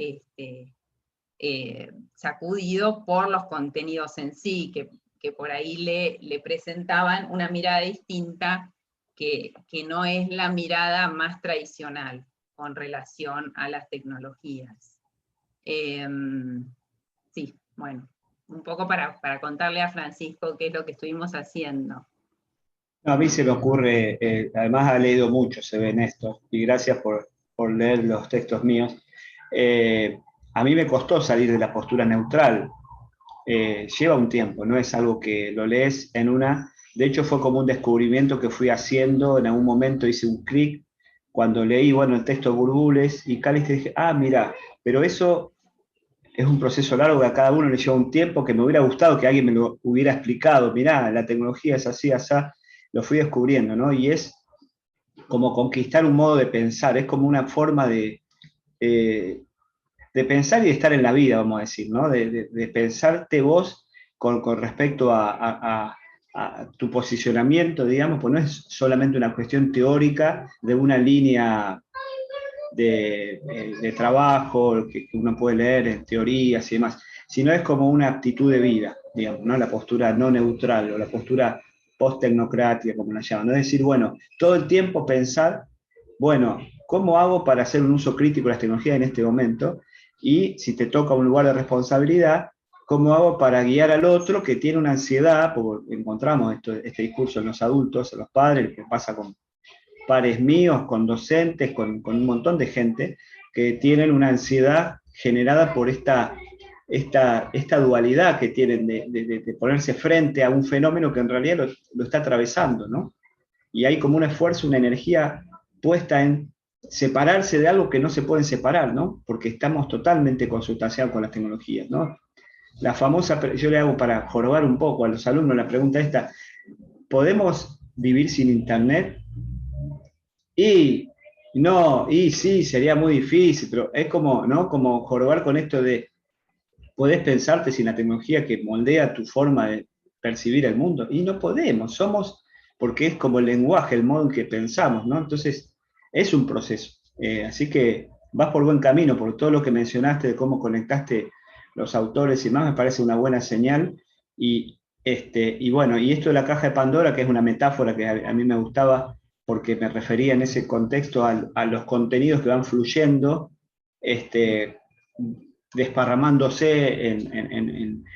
sacudido por los contenidos en sí, que por ahí le presentaban una mirada distinta, que no es la mirada más tradicional con relación a las tecnologías. Sí, bueno, un poco para contarle a Francisco qué es lo que estuvimos haciendo. No, a mí se me ocurre, además ha leído mucho, se ve en esto, y gracias por leer los textos míos. A mí me costó salir de la postura neutral. Lleva un tiempo, no es algo que lo lees en una. De hecho, fue como un descubrimiento que fui haciendo. En algún momento hice un clic cuando leí, bueno, el texto de Burbules y Cáliz, y dije, mira, pero eso es un proceso largo que a cada uno le lleva un tiempo, que me hubiera gustado que alguien me lo hubiera explicado. Mirá, la tecnología es así, así. Lo fui descubriendo, ¿no? Y es como conquistar un modo de pensar, es como una forma de pensar y de estar en la vida, vamos a decir, ¿no? De pensarte vos con respecto a tu posicionamiento, digamos, pues no es solamente una cuestión teórica de una línea de trabajo que uno puede leer en teorías y demás, sino es como una actitud de vida, digamos, ¿no? La postura no neutral o la postura post-tecnocrática, como la llaman, ¿no? Es decir, bueno, todo el tiempo pensar, bueno, ¿cómo hago para hacer un uso crítico de las tecnologías en este momento? Y si te toca un lugar de responsabilidad, ¿cómo hago para guiar al otro que tiene una ansiedad? Porque encontramos este discurso en los adultos, en los padres, que pasa con pares míos, con docentes, con un montón de gente que tienen una ansiedad generada por esta dualidad que tienen de ponerse frente a un fenómeno que en realidad lo está atravesando, ¿no? y hay como un esfuerzo, una energía puesta en separarse de algo que no se pueden separar, ¿no? Porque estamos totalmente consustanciados con las tecnologías, ¿no? La famosa, yo le hago para jorobar un poco a los alumnos la pregunta esta, ¿podemos vivir sin Internet? Y no, y sí, sería muy difícil, pero es como, ¿no? Como jorobar con esto de, podés pensarte sin la tecnología que moldea tu forma de percibir el mundo, y no podemos, somos, porque es como el lenguaje, el modo en que pensamos, ¿no? Entonces, es un proceso. Así que vas por buen camino, por todo lo que mencionaste de cómo conectaste los autores y más, me parece una buena señal. Y bueno, y esto de la caja de Pandora, que es una metáfora que a mí me gustaba, porque me refería en ese contexto a los contenidos que van fluyendo, desparramándose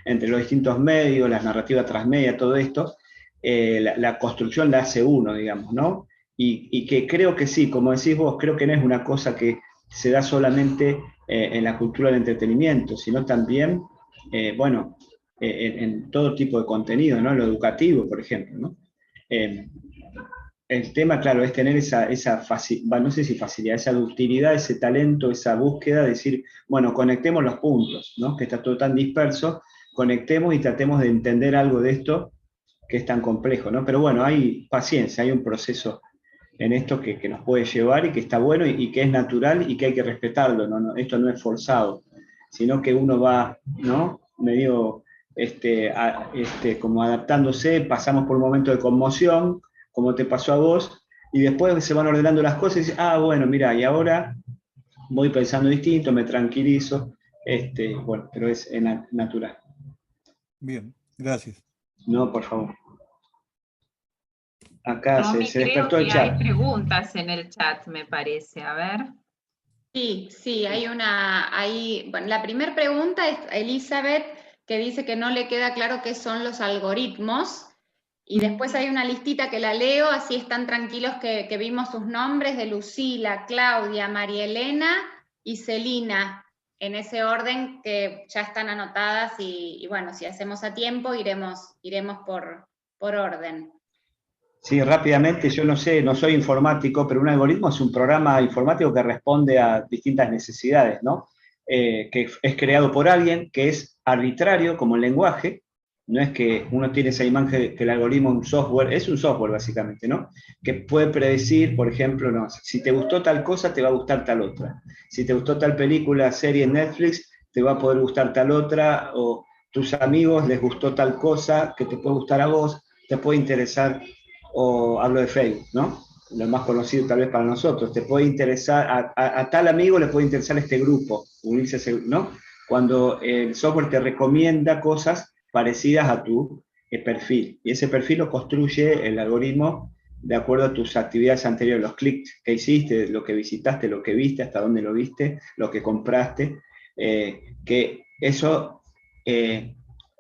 entre los distintos medios, las narrativas transmedia, todo esto, la construcción la hace uno, digamos, ¿no? Y que creo que sí, como decís vos, creo que no es una cosa que se da solamente en la cultura del entretenimiento, sino también, bueno, en todo tipo de contenido, ¿no? En lo educativo, por ejemplo, ¿no? El tema, claro, es tener no sé si facilidad, esa ductilidad, ese talento, esa búsqueda, de decir, bueno, conectemos los puntos, ¿no? Que está todo tan disperso, conectemos y tratemos de entender algo de esto que es tan complejo, ¿no? Pero bueno, hay paciencia, hay un proceso en esto que nos puede llevar y que está bueno y que es natural y que hay que respetarlo, ¿no? Esto no es forzado, sino que uno va, ¿no? Medio como adaptándose, pasamos por un momento de conmoción, como te pasó a vos, y después se van ordenando las cosas y dices, ah, bueno, mira, y ahora voy pensando distinto, me tranquilizo, bueno, pero es natural. Bien, gracias. No, por favor. Acá Romy, se creo despertó el que hay chat. preguntas en el chat, me parece. A ver. Sí, bueno, la primera pregunta es Elizabeth, que dice que no le queda claro qué son los algoritmos, y después hay una listita que la leo, así están tranquilos que vimos sus nombres, de Lucila, Claudia, María Elena y Celina, en ese orden que ya están anotadas, y bueno, si hacemos a tiempo iremos por orden. Sí, rápidamente, yo no sé, no soy informático, pero un algoritmo es un programa informático que responde a distintas necesidades, ¿no? Que es creado por alguien, que es arbitrario como el lenguaje, no es que uno tiene esa imagen que el algoritmo es un software básicamente, ¿no? Que puede predecir, por ejemplo, no, si te gustó tal cosa, te va a gustar tal otra. Si te gustó tal película, serie en Netflix, te va a poder gustar tal otra, o tus amigos les gustó tal cosa que te puede gustar a vos, te puede interesar, o hablo de Facebook, ¿no? Lo más conocido tal vez para nosotros, te puede interesar, a tal amigo le puede interesar este grupo, unirse a ese, ¿no? Cuando el software te recomienda cosas parecidas a tu perfil, y ese perfil lo construye el algoritmo de acuerdo a tus actividades anteriores, los clics que hiciste, lo que visitaste, lo que viste, hasta dónde lo viste, lo que compraste, que eso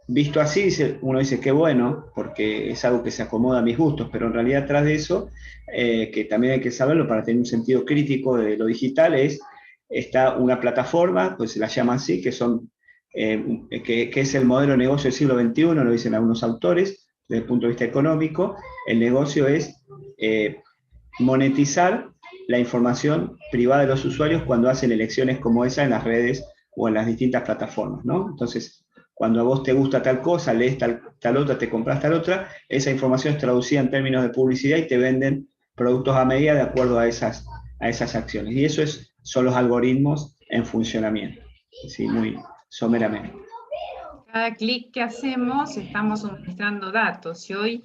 visto así, uno dice qué bueno, porque es algo que se acomoda a mis gustos, pero en realidad atrás de eso, que también hay que saberlo para tener un sentido crítico de lo digital, está una plataforma, pues se la llama así, que es el modelo de negocio del siglo XXI, lo dicen algunos autores, desde el punto de vista económico. El negocio es monetizar la información privada de los usuarios cuando hacen elecciones como esa en las redes o en las distintas plataformas, ¿no? Entonces, cuando a vos te gusta tal cosa, lees tal otra, te compras tal otra, esa información es traducida en términos de publicidad y te venden productos a medida de acuerdo a esas acciones. Y eso son los algoritmos en funcionamiento, ¿sí? Muy someramente. Cada clic que hacemos estamos suministrando datos, y hoy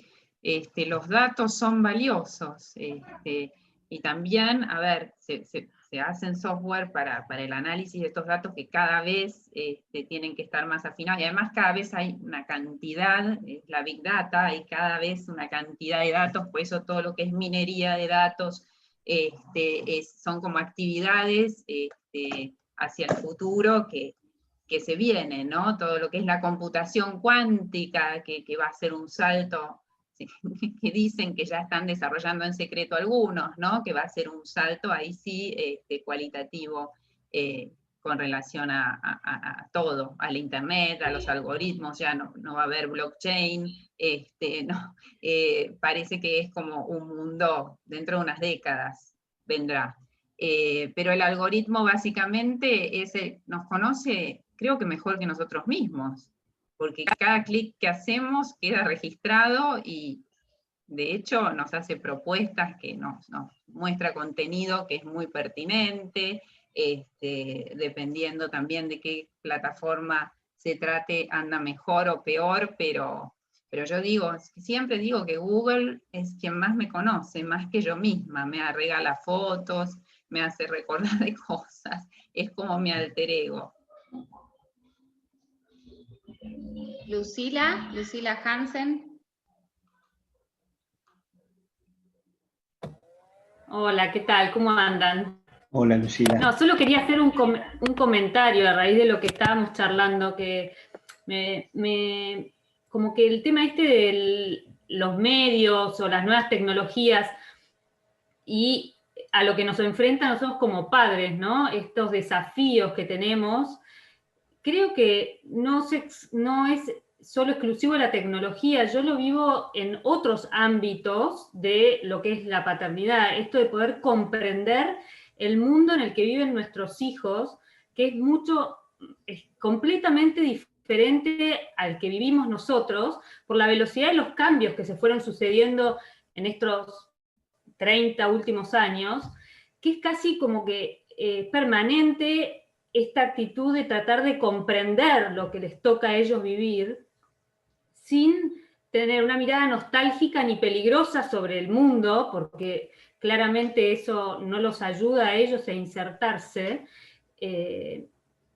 los datos son valiosos. Y también, a ver, se hacen software para el análisis de estos datos que cada vez tienen que estar más afinados, y además cada vez hay una cantidad, la Big Data, hay cada vez una cantidad de datos, por eso todo lo que es minería de datos son como actividades hacia el futuro que se viene, ¿no? Todo lo que es la computación cuántica, que va a ser un salto, que dicen que ya están desarrollando en secreto algunos, ¿no? Que va a ser un salto ahí sí cualitativo con relación a todo, al internet, a los algoritmos, ya no va a haber blockchain, no, parece que es como un mundo, dentro de unas décadas vendrá. Pero el algoritmo básicamente nos conoce, creo que mejor que nosotros mismos, porque cada clic que hacemos queda registrado y de hecho nos hace propuestas que nos muestra contenido que es muy pertinente, dependiendo también de qué plataforma se trate, anda mejor o peor, pero yo siempre digo que Google es quien más me conoce, más que yo misma, me regala fotos, me hace recordar de cosas, es como mi alter ego. Lucila Hansen. Hola, ¿qué tal? ¿Cómo andan? Hola, Lucila. No, solo quería hacer un comentario a raíz de lo que estábamos charlando, que como que el tema de los medios o las nuevas tecnologías y a lo que nos enfrentan nosotros como padres, ¿no? Estos desafíos que tenemos, creo que no es solo exclusivo de la tecnología, yo lo vivo en otros ámbitos de lo que es la paternidad, esto de poder comprender el mundo en el que viven nuestros hijos, que es completamente diferente al que vivimos nosotros, por la velocidad de los cambios que se fueron sucediendo en estos 30 últimos años, que es casi como que permanente esta actitud de tratar de comprender lo que les toca a ellos vivir, sin tener una mirada nostálgica ni peligrosa sobre el mundo, porque claramente eso no los ayuda a ellos a insertarse,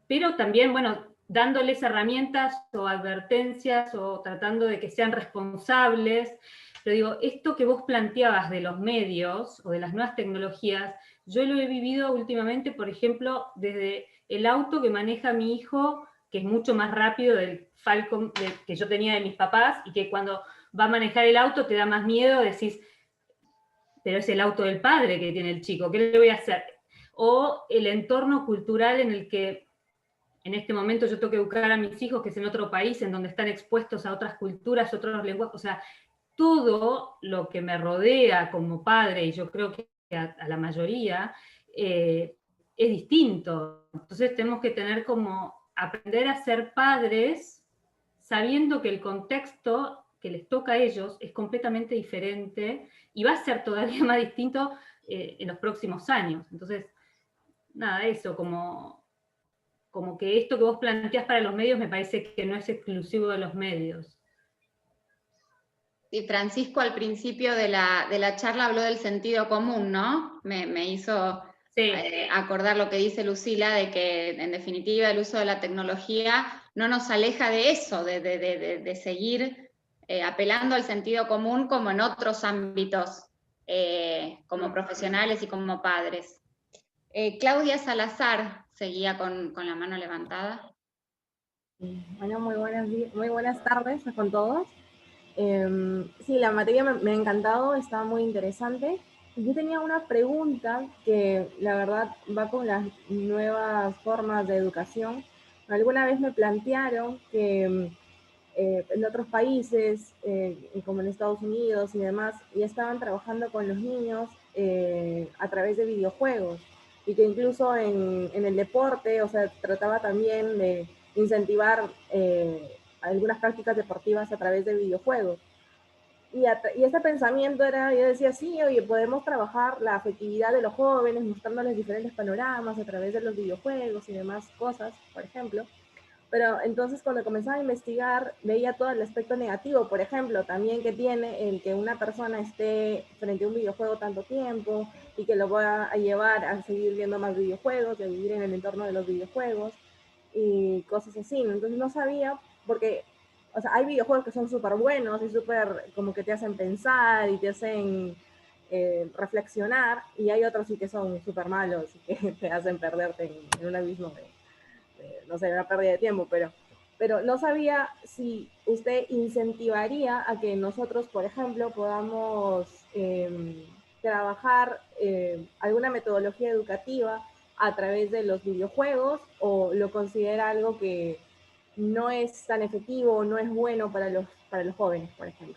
pero también, bueno, dándoles herramientas o advertencias o tratando de que sean responsables. Pero digo, esto que vos planteabas de los medios o de las nuevas tecnologías, yo lo he vivido últimamente, por ejemplo, desde el auto que maneja mi hijo, que es mucho más rápido del Falcon que yo tenía de mis papás, y que cuando va a manejar el auto te da más miedo, decís, pero es el auto del padre que tiene el chico, ¿qué le voy a hacer? O el entorno cultural en el que en este momento yo tengo que educar a mis hijos, que es en otro país, en donde están expuestos a otras culturas, otros lenguajes, o sea, todo lo que me rodea como padre, y yo creo que a la mayoría, es distinto. Entonces tenemos que aprender a ser padres sabiendo que el contexto que les toca a ellos es completamente diferente y va a ser todavía más distinto en los próximos años. Entonces, nada, eso, como que esto que vos planteás para los medios me parece que no es exclusivo de los medios. Y Francisco al principio de la charla habló del sentido común, ¿no? Me hizo acordar lo que dice Lucila, de que en definitiva el uso de la tecnología no nos aleja de eso, de seguir apelando al sentido común como en otros ámbitos, como profesionales y como padres. Claudia Salazar seguía con la mano levantada. Bueno, muy buenas tardes con todos. Sí, la materia me ha encantado, está muy interesante. Yo tenía una pregunta que la verdad va con las nuevas formas de educación. Alguna vez me plantearon que en otros países, como en Estados Unidos y demás, ya estaban trabajando con los niños a través de videojuegos, y que incluso en el deporte, o sea, trataba también de incentivar algunas prácticas deportivas a través de videojuegos. Y este pensamiento era, yo decía, sí, oye, podemos trabajar la afectividad de los jóvenes, mostrándoles diferentes panoramas a través de los videojuegos y demás cosas, por ejemplo. Pero entonces cuando comenzaba a investigar, veía todo el aspecto negativo, por ejemplo, también que tiene el que una persona esté frente a un videojuego tanto tiempo y que lo va a llevar a seguir viendo más videojuegos, a vivir en el entorno de los videojuegos y cosas así. Entonces no sabía, porque, o sea, hay videojuegos que son súper buenos y súper como que te hacen pensar y te hacen reflexionar, y hay otros sí que son súper malos y que te hacen perderte en un abismo no sé, una pérdida de tiempo, pero no sabía si usted incentivaría a que nosotros, por ejemplo, podamos trabajar alguna metodología educativa a través de los videojuegos o lo considera algo que no es tan efectivo, no es bueno para los jóvenes, por ejemplo?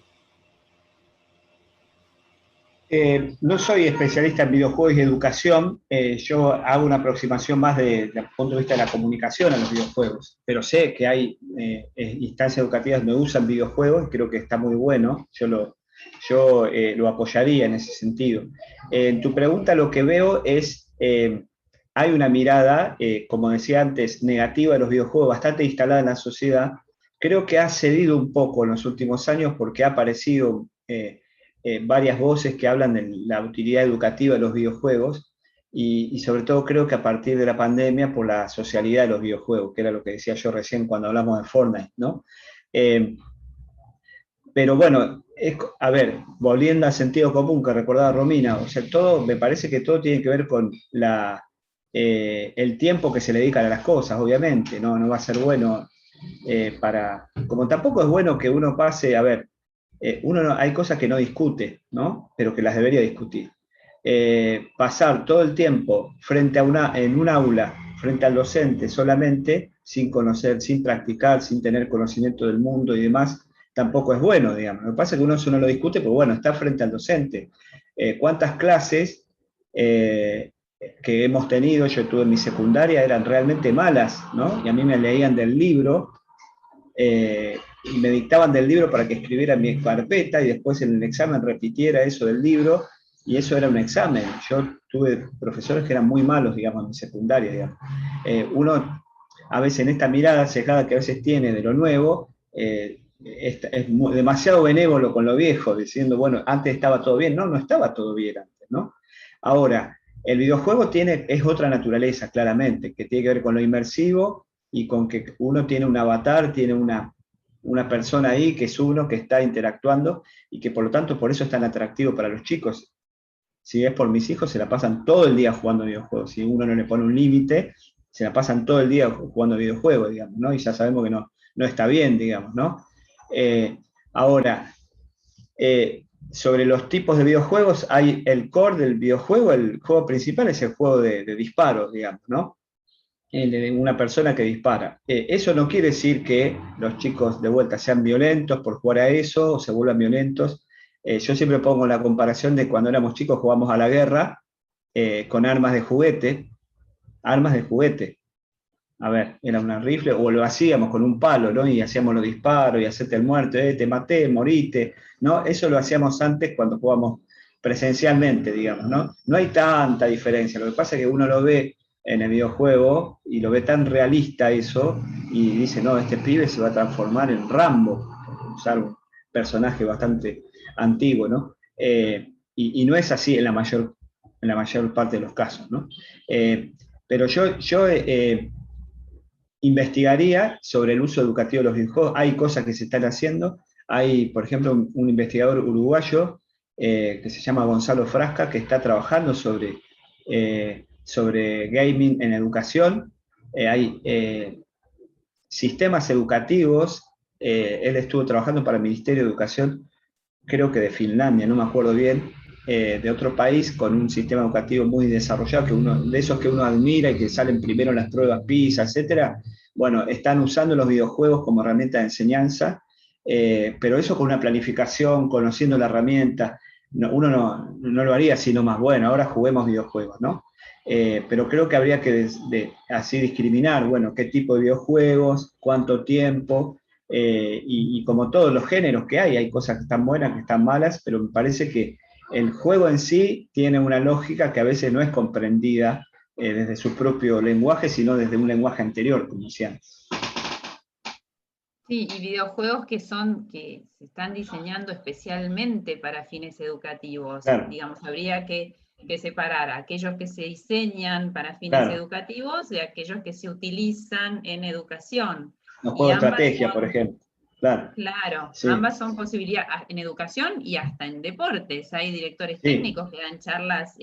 No soy especialista en videojuegos y educación, yo hago una aproximación más desde el punto de vista de la comunicación a los videojuegos, pero sé que hay instancias educativas donde usan videojuegos y creo que está muy bueno, yo lo apoyaría en ese sentido. En tu pregunta lo que veo es, hay una mirada, como decía antes, negativa de los videojuegos, bastante instalada en la sociedad. Creo que ha cedido un poco en los últimos años porque ha aparecido varias voces que hablan de la utilidad educativa de los videojuegos y sobre todo creo que a partir de la pandemia por la socialidad de los videojuegos, que era lo que decía yo recién cuando hablamos de Fortnite, ¿no? Pero bueno, a ver, volviendo al sentido común que recordaba Romina, o sea, me parece que todo tiene que ver con el tiempo que se le dedica a las cosas, obviamente, no va a ser bueno como tampoco es bueno que uno pase, a ver, hay cosas que no discute, ¿no? Pero que las debería discutir. Pasar todo el tiempo en un aula, frente al docente solamente, sin conocer, sin practicar, sin tener conocimiento del mundo y demás, tampoco es bueno, digamos. Lo que pasa es que uno no lo discute, pero bueno, está frente al docente. ¿Cuántas clases que hemos tenido, yo tuve en mi secundaria, eran realmente malas, ¿no? Y a mí me leían del libro, y me dictaban del libro para que escribiera mi carpeta y después en el examen repitiera eso del libro, y eso era un examen. Yo tuve profesores que eran muy malos, digamos, en secundaria, digamos. Uno, a veces en esta mirada cejada que a veces tiene de lo nuevo, es demasiado benévolo con lo viejo, diciendo, bueno, antes estaba todo bien. No estaba todo bien antes, ¿no? Ahora, el videojuego es otra naturaleza, claramente, que tiene que ver con lo inmersivo y con que uno tiene un avatar, tiene una persona ahí que es uno que está interactuando y que por lo tanto por eso es tan atractivo para los chicos. Si es por mis hijos, se la pasan todo el día jugando videojuegos. Si uno no le pone un límite, se la pasan todo el día jugando videojuegos, digamos, ¿no? Y ya sabemos que no está bien, digamos, ¿no? Ahora, sobre los tipos de videojuegos, hay el core del videojuego, el juego principal es el juego de disparos, digamos, ¿no? De una persona que dispara. Eso no quiere decir que los chicos de vuelta sean violentos por jugar a eso o se vuelvan violentos. Yo siempre pongo la comparación de cuando éramos chicos jugamos a la guerra con armas de juguete. Armas de juguete. A ver, era una rifle, o lo hacíamos con un palo, ¿no? Y hacíamos los disparos y hacerte el muerto, te maté, moriste, ¿no? Eso lo hacíamos antes cuando jugábamos presencialmente, digamos, ¿no? No hay tanta diferencia. Lo que pasa es que uno lo ve en el videojuego y lo ve tan realista eso y dice, no, este pibe se va a transformar en Rambo, por usar un personaje bastante antiguo, ¿no? Y no es así en la mayor parte de los casos, ¿no? Pero yo investigaría sobre el uso educativo de los videojuegos. Hay cosas que se están haciendo. Hay, por ejemplo, un investigador uruguayo que se llama Gonzalo Frasca, que está trabajando sobre gaming en educación. Hay sistemas educativos. Él estuvo trabajando para el Ministerio de Educación, creo que de Finlandia, no me acuerdo bien, de otro país, con un sistema educativo muy desarrollado, de esos que uno admira y que salen primero en las pruebas PISA, etcétera. Bueno, están usando los videojuegos como herramienta de enseñanza, pero eso con una planificación, conociendo la herramienta. Uno no lo haría sino más, bueno, ahora juguemos videojuegos, ¿no? Pero creo que habría que así discriminar, bueno, qué tipo de videojuegos, cuánto tiempo, y como todos los géneros que hay cosas que están buenas, que están malas, pero me parece que el juego en sí tiene una lógica que a veces no es comprendida desde su propio lenguaje, sino desde un lenguaje anterior, como decían. Sí, y videojuegos que se están diseñando especialmente para fines educativos. Claro. Digamos, habría que separar a aquellos que se diseñan para fines educativos de aquellos que se utilizan en educación. Los juegos de estrategia, por ejemplo. Claro, sí. Ambas son posibilidades en educación y hasta en deportes. Hay directores técnicos que dan charlas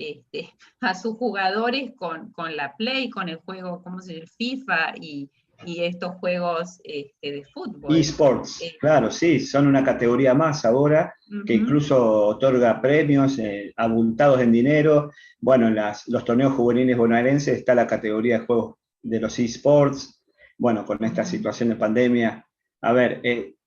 a sus jugadores con la Play, con el juego, ¿cómo se llama? FIFA, y y estos juegos de fútbol. eSports, claro, sí, son una categoría más ahora, que incluso otorga premios abultados en dinero. Bueno, en los torneos juveniles bonaerenses está la categoría de juegos de los eSports. Bueno, con esta situación de pandemia, a ver,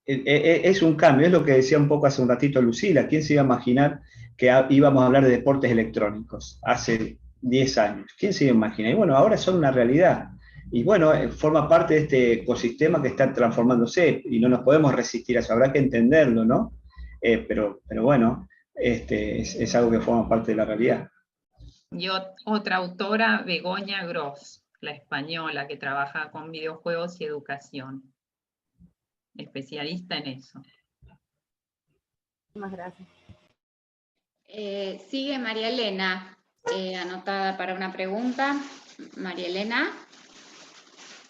es un cambio, es lo que decía un poco hace un ratito Lucila. ¿Quién se iba a imaginar que íbamos a hablar de deportes electrónicos hace 10 años? ¿Quién se iba a imaginar? Y bueno, ahora son una realidad. Y bueno, forma parte de este ecosistema que está transformándose y no nos podemos resistir a eso, habrá que entenderlo, ¿no? Pero bueno, es algo que forma parte de la realidad. Y otra autora, Begoña Gross, la española que trabaja con videojuegos y educación, especialista en eso. Muchas gracias. Sigue María Elena, anotada para una pregunta. María Elena.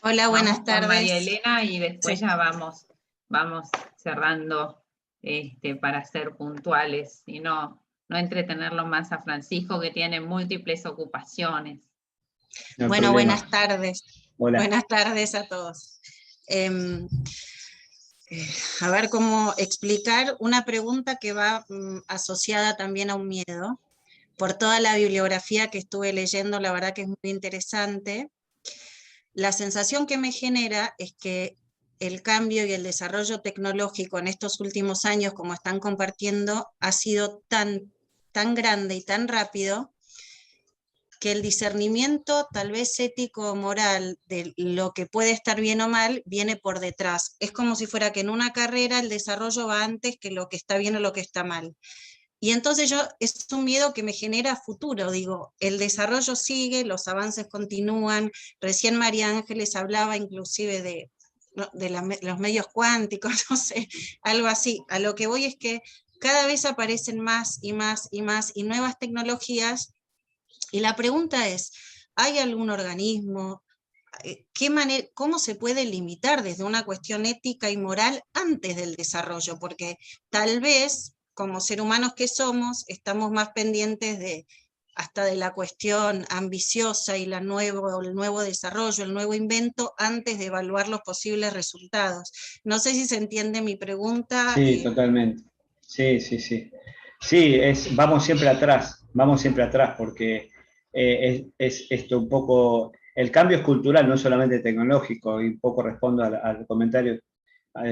Hola, buenas tardes. Con María Elena y después Sí. ya vamos cerrando para ser puntuales y no entretenerlo más a Francisco, que tiene múltiples ocupaciones. No hay Bueno, problema. buenas tardes. Hola. Buenas tardes a todos. A ver cómo explicar una pregunta que va asociada también a un miedo. Por toda la bibliografía que estuve leyendo, la verdad que es muy interesante. La sensación que me genera es que el cambio y el desarrollo tecnológico en estos últimos años, como están compartiendo, ha sido tan grande y tan rápido que el discernimiento tal vez ético o moral de lo que puede estar bien o mal viene por detrás. Es como si fuera que en una carrera el desarrollo va antes que lo que está bien o lo que está mal. Y entonces es un miedo que me genera futuro, digo, el desarrollo sigue, los avances continúan. Recién María Ángeles hablaba inclusive de los medios cuánticos, no sé, algo así. A lo que voy es que cada vez aparecen más y más y más y nuevas tecnologías, y la pregunta es, ¿hay algún organismo? ¿Cómo se puede limitar desde una cuestión ética y moral antes del desarrollo? Porque tal vez, como seres humanos que somos, estamos más pendientes hasta de la cuestión ambiciosa y el nuevo desarrollo, el nuevo invento, antes de evaluar los posibles resultados. No sé si se entiende mi pregunta. Sí, totalmente. Sí. Sí, vamos siempre atrás, porque es esto un poco, el cambio es cultural, no solamente tecnológico, y un poco respondo al comentario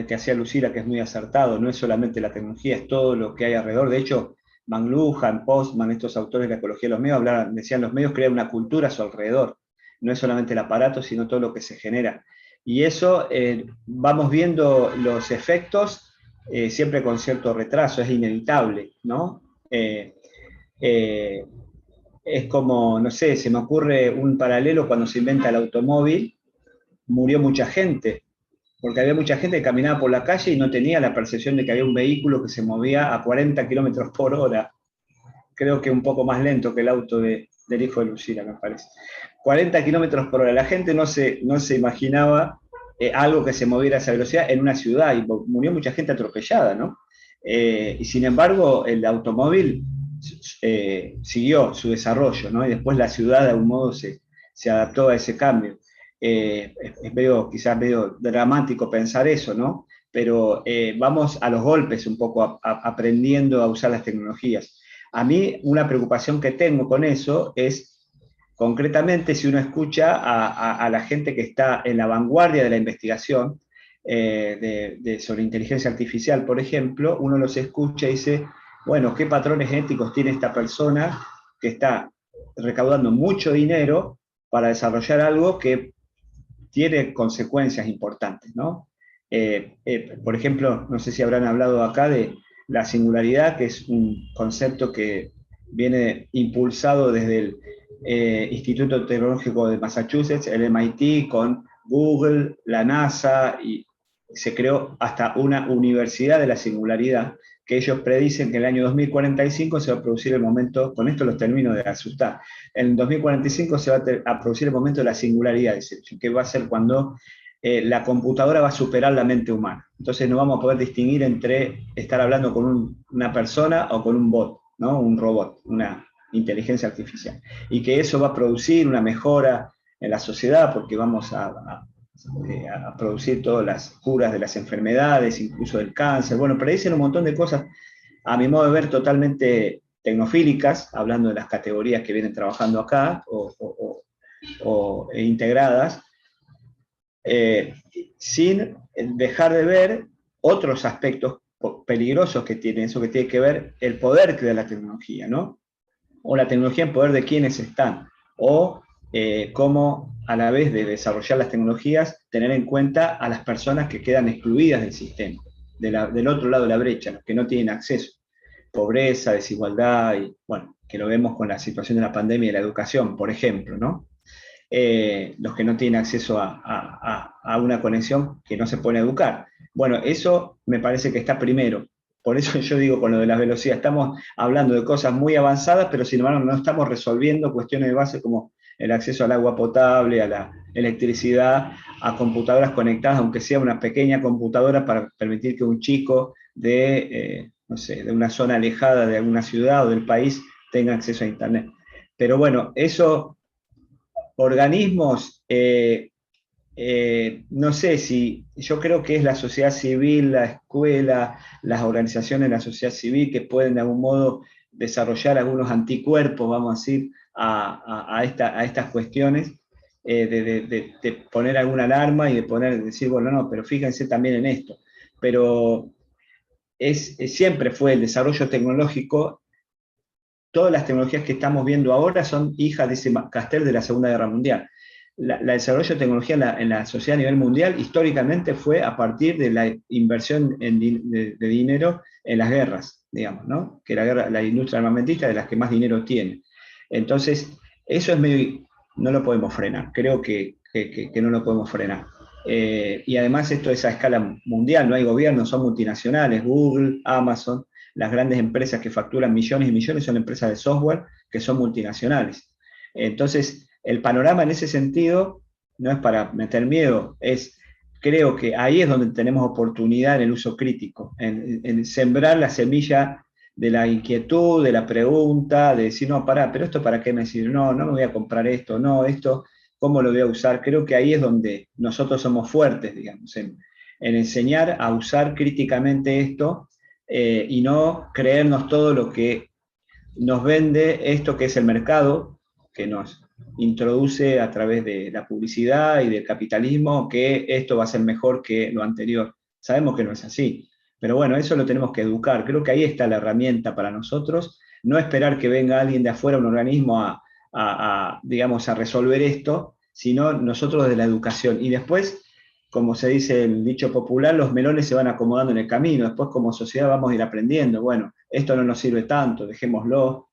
que hacía Lucila, que es muy acertado, no es solamente la tecnología, es todo lo que hay alrededor. De hecho, McLuhan, Postman, estos autores de la ecología de los medios, decían, los medios crean una cultura a su alrededor, no es solamente el aparato, sino todo lo que se genera. Y eso, vamos viendo los efectos, siempre con cierto retraso, es inevitable, ¿no? Es como, no sé, se me ocurre un paralelo cuando se inventa el automóvil, murió mucha gente, porque había mucha gente que caminaba por la calle y no tenía la percepción de que había un vehículo que se movía a 40 kilómetros por hora. Creo que un poco más lento que el auto del hijo de Lucila, me parece. 40 kilómetros por hora. La gente no se imaginaba algo que se moviera a esa velocidad en una ciudad, y murió mucha gente atropellada, ¿no? Y sin embargo, el automóvil siguió su desarrollo, ¿no? Y después la ciudad de algún modo se adaptó a ese cambio. Es quizás medio dramático pensar eso, ¿no? Pero vamos a los golpes un poco aprendiendo a usar las tecnologías. A mí una preocupación que tengo con eso es, concretamente, si uno escucha a la gente que está en la vanguardia de la investigación sobre inteligencia artificial, por ejemplo, uno los escucha y dice, bueno, ¿qué patrones éticos tiene esta persona que está recaudando mucho dinero para desarrollar algo que tiene consecuencias importantes, ¿no? Por ejemplo, no sé si habrán hablado acá de la singularidad, que es un concepto que viene impulsado desde el Instituto Tecnológico de Massachusetts, el MIT, con Google, la NASA, y se creó hasta una universidad de la singularidad, que ellos predicen que en el año 2045 se va a producir el momento, con esto los termino de asustar, en 2045 se va a producir el momento de la singularidad, que va a ser cuando la computadora va a superar la mente humana. Entonces no vamos a poder distinguir entre estar hablando con una persona o con un bot, ¿no? Un robot, una inteligencia artificial. Y que eso va a producir una mejora en la sociedad, porque vamos a a producir todas las curas de las enfermedades, incluso del cáncer. Bueno, predicen un montón de cosas, a mi modo de ver, totalmente tecnofílicas, hablando de las categorías que vienen trabajando acá, o integradas, sin dejar de ver otros aspectos peligrosos que tiene eso, que tiene que ver el poder que da la tecnología, ¿no? O la tecnología en poder de quienes están, o cómo a la vez de desarrollar las tecnologías, tener en cuenta a las personas que quedan excluidas del sistema, del otro lado de la brecha, los que no tienen acceso. Pobreza, desigualdad, y bueno, que lo vemos con la situación de la pandemia y la educación, por ejemplo, ¿no? Los que no tienen acceso a una conexión que no se pone a educar. Bueno, eso me parece que está primero. Por eso yo digo con lo de la velocidad, estamos hablando de cosas muy avanzadas, pero sin embargo no estamos resolviendo cuestiones de base como el acceso al agua potable, a la electricidad, a computadoras conectadas, aunque sea una pequeña computadora para permitir que un chico no sé, de una zona alejada de alguna ciudad o del país tenga acceso a Internet. Pero bueno, eso, organismos, no sé si, yo creo que es la sociedad civil, la escuela, las organizaciones de la sociedad civil que pueden de algún modo desarrollar algunos anticuerpos, vamos a decir, a estas cuestiones, de poner alguna alarma y de decir, bueno, no, pero fíjense también en esto. Pero siempre fue el desarrollo tecnológico. Todas las tecnologías que estamos viendo ahora son hijas de ese castel de la Segunda Guerra Mundial. El desarrollo de tecnología en la sociedad a nivel mundial históricamente fue a partir de la inversión de dinero en las guerras, digamos, ¿no? Que la industria armamentista es de las que más dinero tiene. Entonces, eso es medio, no lo podemos frenar, creo que no lo podemos frenar. Y además esto es a escala mundial, no hay gobiernos, son multinacionales, Google, Amazon, las grandes empresas que facturan millones y millones son empresas de software que son multinacionales. Entonces, el panorama en ese sentido no es para meter miedo, creo que ahí es donde tenemos oportunidad en el uso crítico, en sembrar la semilla de la inquietud, de la pregunta, de decir, no, pará, pero esto para qué me sirve, no me voy a comprar esto, no, esto, ¿cómo lo voy a usar? Creo que ahí es donde nosotros somos fuertes, digamos, en enseñar a usar críticamente esto, y no creernos todo lo que nos vende esto que es el mercado, que nos introduce a través de la publicidad y del capitalismo, que esto va a ser mejor que lo anterior. Sabemos que no es así, pero bueno, eso lo tenemos que educar. Creo que ahí está la herramienta para nosotros, no esperar que venga alguien de afuera, un organismo, digamos, a resolver esto, sino nosotros desde la educación. Y después, como se dice el dicho popular, los melones se van acomodando en el camino, después como sociedad vamos a ir aprendiendo, bueno, esto no nos sirve tanto, dejémoslo.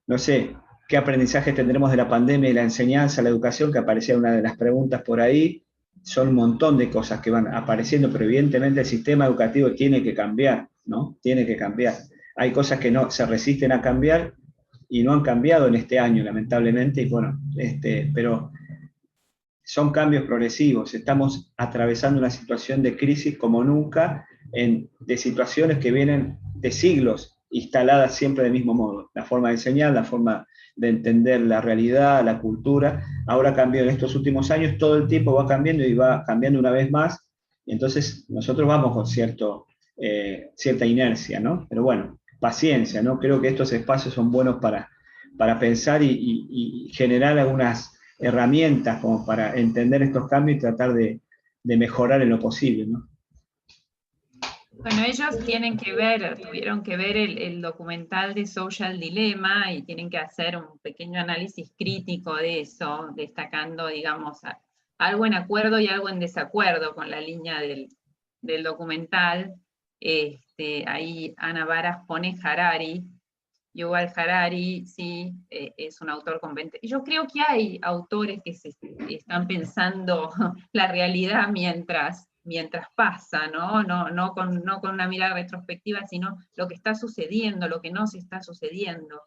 No sé, ¿qué aprendizaje tendremos de la pandemia y la enseñanza, la educación, que aparecía una de las preguntas por ahí? Son un montón de cosas que van apareciendo, pero evidentemente el sistema educativo tiene que cambiar, ¿no? Tiene que cambiar. Hay cosas que no se resisten a cambiar y no han cambiado en este año, lamentablemente, y bueno, pero son cambios progresivos. Estamos atravesando una situación de crisis como nunca, de situaciones que vienen de siglos instaladas siempre del mismo modo. La forma de enseñar, la forma de entender la realidad, la cultura, ahora cambió en estos últimos años, todo el tiempo va cambiando y va cambiando una vez más, y entonces nosotros vamos con cierta inercia, ¿no? Pero bueno, paciencia, ¿no? Creo que estos espacios son buenos para pensar y generar algunas herramientas como para entender estos cambios y tratar de mejorar en lo posible, ¿no? Bueno, ellos tuvieron que ver el documental de Social Dilemma y tienen que hacer un pequeño análisis crítico de eso, destacando, digamos, algo en acuerdo y algo en desacuerdo con la línea del documental. Ahí Ana Varas pone Harari. Yuval Harari, sí, es un autor con 20. Yo creo que hay autores que están pensando la realidad mientras pasa, ¿no? No con una mirada retrospectiva, sino lo que está sucediendo, lo que no se está sucediendo,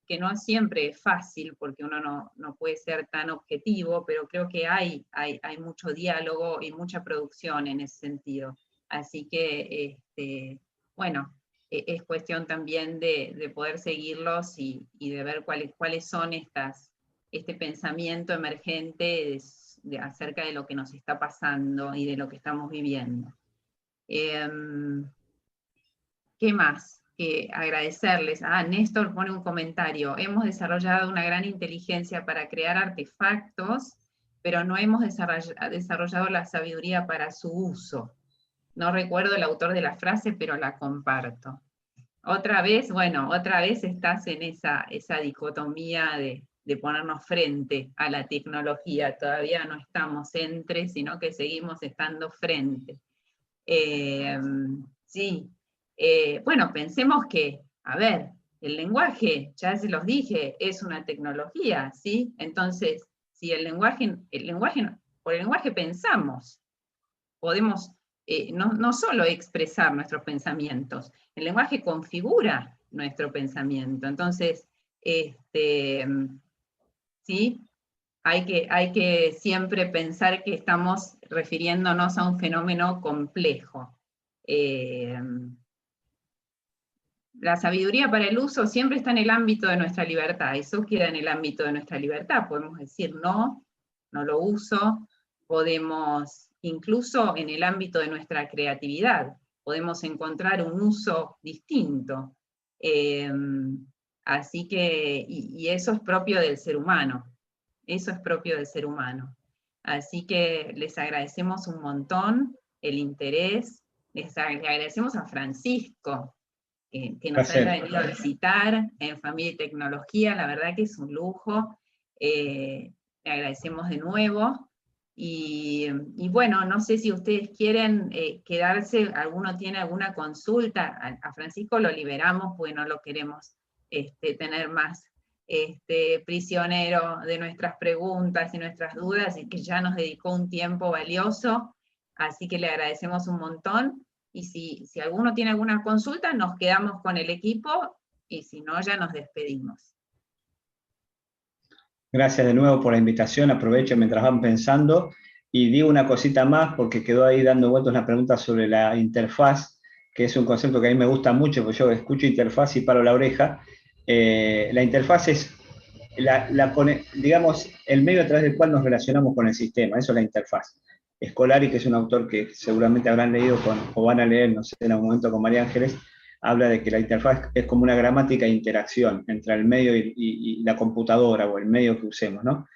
que no siempre es fácil, porque uno no puede ser tan objetivo, pero creo que hay mucho diálogo y mucha producción en ese sentido. Así que, bueno, es cuestión también de poder seguirlos y de ver cuáles son este pensamiento emergente acerca de lo que nos está pasando y de lo que estamos viviendo. ¿Qué más? Agradecerles. Néstor pone un comentario. Hemos desarrollado una gran inteligencia para crear artefactos, pero no hemos desarrollado la sabiduría para su uso. No recuerdo el autor de la frase, pero la comparto. Otra vez estás en esa dicotomía de ponernos frente a la tecnología. Todavía no estamos entre, sino que seguimos estando frente. Sí. Bueno, pensemos que, el lenguaje, ya se los dije, es una tecnología, ¿sí? Entonces, si por el lenguaje pensamos, podemos no solo expresar nuestros pensamientos, el lenguaje configura nuestro pensamiento. Entonces, ¿sí? Hay que siempre pensar que estamos refiriéndonos a un fenómeno complejo. La sabiduría para el uso siempre está en el ámbito de nuestra libertad, eso queda en el ámbito de nuestra libertad. Podemos decir no lo uso, podemos, incluso en el ámbito de nuestra creatividad, podemos encontrar un uso distinto. Así que, y eso es propio del ser humano, eso es propio del ser humano. Así que les agradecemos un montón el interés, le agradecemos a Francisco, que nos haya venido a visitar en Familia y Tecnología, la verdad que es un lujo, le agradecemos de nuevo, y bueno, no sé si ustedes quieren quedarse, alguno tiene alguna consulta, a Francisco lo liberamos porque no lo queremos tener más prisionero de nuestras preguntas y nuestras dudas, y que ya nos dedicó un tiempo valioso, así que le agradecemos un montón. Y si alguno tiene alguna consulta, nos quedamos con el equipo, y si no, ya nos despedimos. Gracias de nuevo por la invitación, aprovecho mientras van pensando, y digo una cosita más, porque quedó ahí dando vueltas una pregunta sobre la interfaz, que es un concepto que a mí me gusta mucho, porque yo escucho interfaz y paro la oreja. La interfaz es, digamos, el medio a través del cual nos relacionamos con el sistema, eso es la interfaz. Scolari, que es un autor que seguramente habrán leído o van a leer, no sé, en algún momento con María Ángeles, habla de que la interfaz es como una gramática de interacción entre el medio y la computadora, o el medio que usemos, ¿no?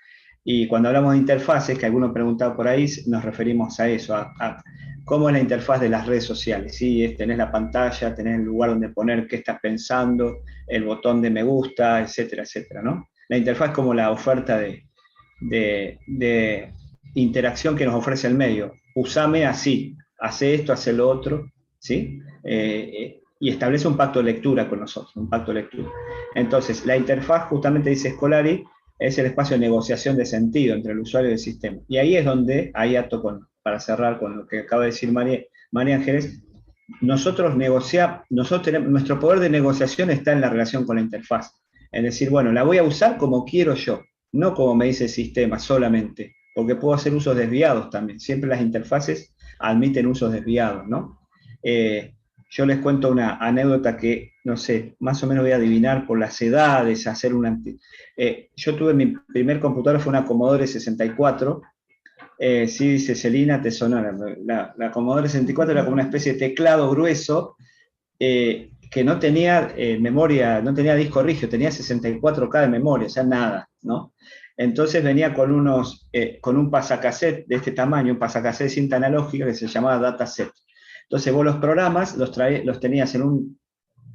Y cuando hablamos de interfaces, que algunos preguntaba por ahí, nos referimos a eso, a cómo es la interfaz de las redes sociales, ¿sí? Tenés la pantalla, tenés el lugar donde poner qué estás pensando, el botón de me gusta, etcétera, etcétera, ¿no? La interfaz es como la oferta de interacción que nos ofrece el medio. Usame así, hace esto, hace lo otro, ¿sí? Y establece un pacto de lectura con nosotros, un pacto de lectura. Entonces, la interfaz, justamente dice Scolari, es el espacio de negociación de sentido entre el usuario y el sistema. Y ahí es donde, para cerrar con lo que acaba de decir María Ángeles, nuestro poder de negociación está en la relación con la interfaz. Es decir, bueno, la voy a usar como quiero yo, no como me dice el sistema solamente, porque puedo hacer usos desviados también. Siempre las interfaces admiten usos desviados, ¿no? Yo les cuento una anécdota que, no sé, más o menos voy a adivinar por las edades, yo tuve mi primer computadora, fue una Commodore 64, sí, dice Celina, te sonó, la Commodore 64 era como una especie de teclado grueso, que no tenía memoria, no tenía disco rígido, tenía 64K de memoria, o sea, nada, ¿no? Entonces venía con un pasacassette de este tamaño, un pasacassette de cinta analógica que se llamaba dataset. Entonces vos los programas los tenías en un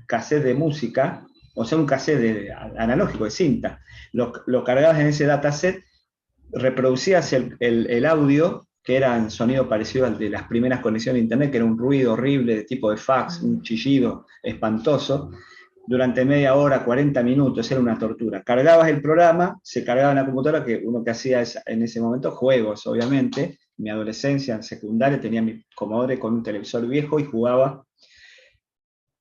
cassette de música, o sea, un cassette analógico de cinta. Lo cargabas en ese dataset, reproducías el audio, que era un sonido parecido al de las primeras conexiones de internet, que era un ruido horrible de tipo de fax, un chillido espantoso, durante media hora, 40 minutos, era una tortura. Cargabas el programa, se cargaba en la computadora, que uno que hacía en ese momento, juegos, obviamente. En mi adolescencia, en secundaria, tenía mi Commodore con un televisor viejo y jugaba.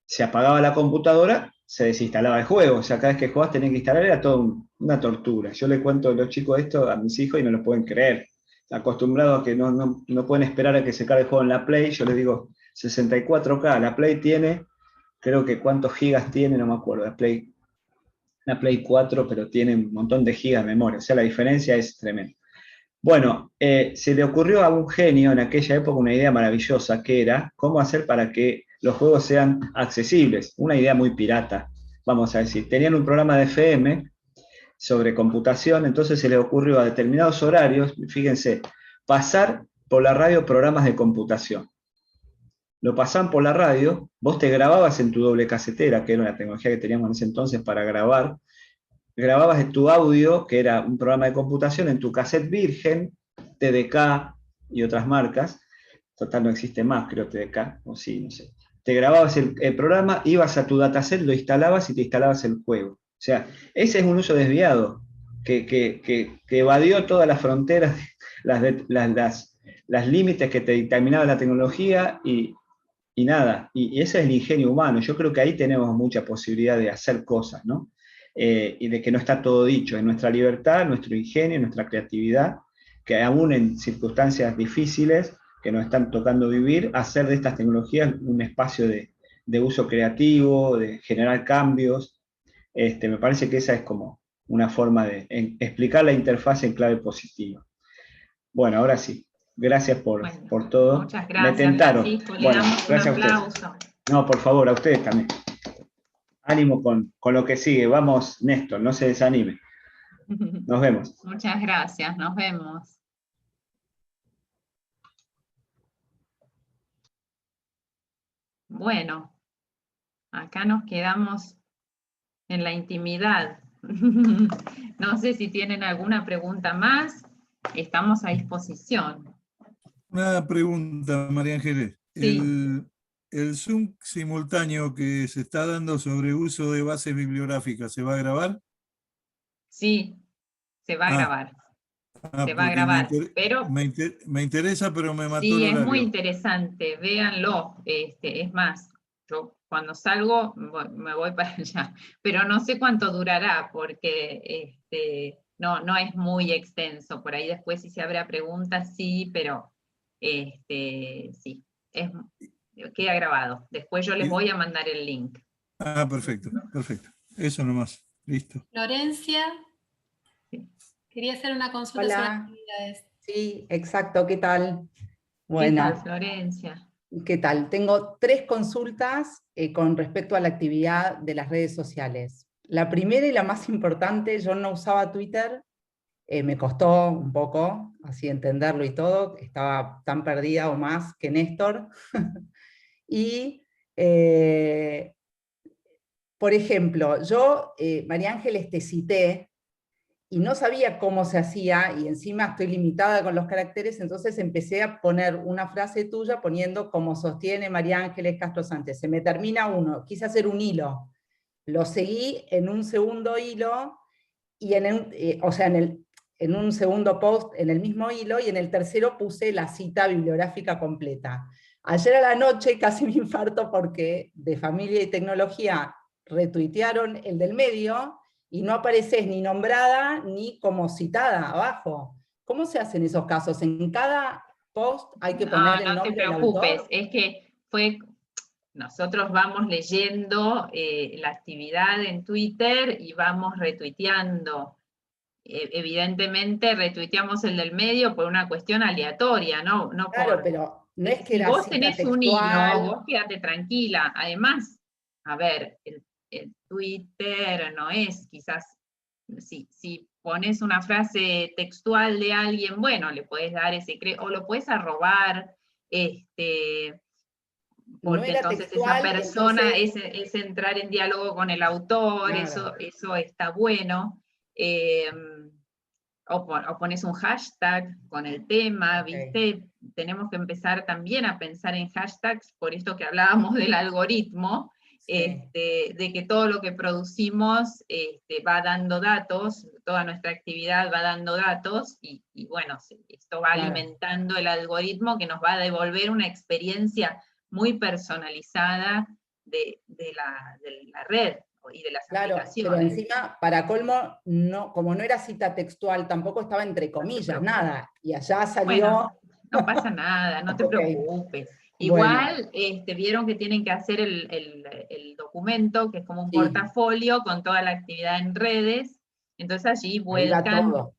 Se apagaba la computadora, se desinstalaba el juego. O sea, cada vez que jugabas tenías que instalar, era toda una tortura. Yo le cuento a los chicos esto a mis hijos y no lo pueden creer. Acostumbrados a que no pueden esperar a que se cargue el juego en la Play, yo les digo 64K, la Play tiene, creo que cuántos gigas tiene, no me acuerdo, la Play 4, pero tiene un montón de gigas de memoria, o sea, la diferencia es tremenda. Bueno, se le ocurrió a un genio en aquella época una idea maravillosa que era cómo hacer para que los juegos sean accesibles. Una idea muy pirata, vamos a decir. Tenían un programa de FM sobre computación, entonces se le ocurrió a determinados horarios, fíjense, pasar por la radio programas de computación. Lo pasaban por la radio, vos te grababas en tu doble casetera, que era una tecnología que teníamos en ese entonces para grabar, grababas en tu audio, que era un programa de computación, en tu cassette virgen, TDK y otras marcas, total no existe más, creo, TDK, o sí, no sé. Te grababas el programa, ibas a tu dataset, lo instalabas y te instalabas el juego. O sea, ese es un uso desviado, que evadió todas las fronteras, las límites que te dictaminaba la tecnología y nada, y ese es el ingenio humano. Yo creo que ahí tenemos mucha posibilidad de hacer cosas, ¿no? Y de que no está todo dicho, en nuestra libertad, nuestro ingenio, nuestra creatividad, que aún en circunstancias difíciles que nos están tocando vivir, hacer de estas tecnologías un espacio de uso creativo, de generar cambios. Me parece que esa es como una forma de explicar la interfaz en clave positiva. Bueno, ahora sí. Gracias por todo. Muchas Me gracias, tentaron. Francisco. Le Bueno, damos un gracias a aplauso. ustedes. No, por favor, a ustedes también. Ánimo con lo que sigue. Vamos, Néstor, no se desanime. Nos vemos. Muchas gracias, nos vemos. Bueno, acá nos quedamos en la intimidad. No sé si tienen alguna pregunta más, estamos a disposición. Una pregunta, María Ángeles. Sí. ¿El Zoom simultáneo que se está dando sobre uso de bases bibliográficas, ¿se va a grabar? Sí, se va a grabar. Se va a Porque grabar, pero me interesa, pero me mató sí, el es muy horario. interesante, véanlo. Es más, yo cuando salgo me voy para allá, pero no sé cuánto durará, porque no es muy extenso. Por ahí después si se habrá preguntas, sí, pero sí, queda grabado. Después yo les voy a mandar el link. Perfecto, perfecto. Eso nomás, listo. Florencia, Sí. quería hacer una consulta Hola. sobre actividades. Sí, exacto, ¿qué tal? ¿Qué Bueno, tal, Florencia? ¿qué tal? Tengo 3 consultas con respecto a la actividad de las redes sociales. La primera y la más importante, yo no usaba Twitter, me costó un poco así entenderlo y todo, estaba tan perdida o más que Néstor. Y, por ejemplo, yo, María Ángeles, te cité, y no sabía cómo se hacía, y encima estoy limitada con los caracteres, entonces empecé a poner una frase tuya poniendo como sostiene María Ángeles Castro Sánchez. Se me termina uno, quise hacer un hilo. Lo seguí en un segundo hilo, y en un segundo post en el mismo hilo, y en el tercero puse la cita bibliográfica completa. Ayer a la noche casi me infarto porque de Familia y Tecnología retuitearon el del medio, y no apareces ni nombrada ni como citada abajo. ¿Cómo se hacen esos casos? ¿En cada post hay que poner el No te nombre del preocupes, autor? es que nosotros vamos leyendo la actividad en Twitter y vamos retuiteando. Evidentemente retuiteamos el del medio por una cuestión aleatoria, no Claro, pero no es que si era vos cita tenés un hilo, textual. vos quédate tranquila. Además, a ver, el Twitter no es quizás, si pones una frase textual de alguien, bueno, le puedes dar ese, o lo puedes arrobar, No porque era entonces esa textual, y persona entonces, es entrar en diálogo con el autor, claro. eso está bueno. O pones un hashtag con el tema, Okay. ¿viste? Tenemos que empezar también a pensar en hashtags, por esto que hablábamos del algoritmo, Sí. de que todo lo que producimos va dando datos, toda nuestra actividad va dando datos, y bueno, esto va Claro. alimentando el algoritmo que nos va a devolver una experiencia muy personalizada de la red y de las Claro, aplicaciones. pero encima, para colmo, no, como no era cita textual, tampoco estaba entre comillas, nada. Y allá salió. Bueno, no pasa nada, no te Okay. preocupes. Bueno. Igual, vieron que tienen que hacer el documento, que es como un Sí. portafolio con toda la actividad en redes, entonces allí Ahí va vuelcan todo.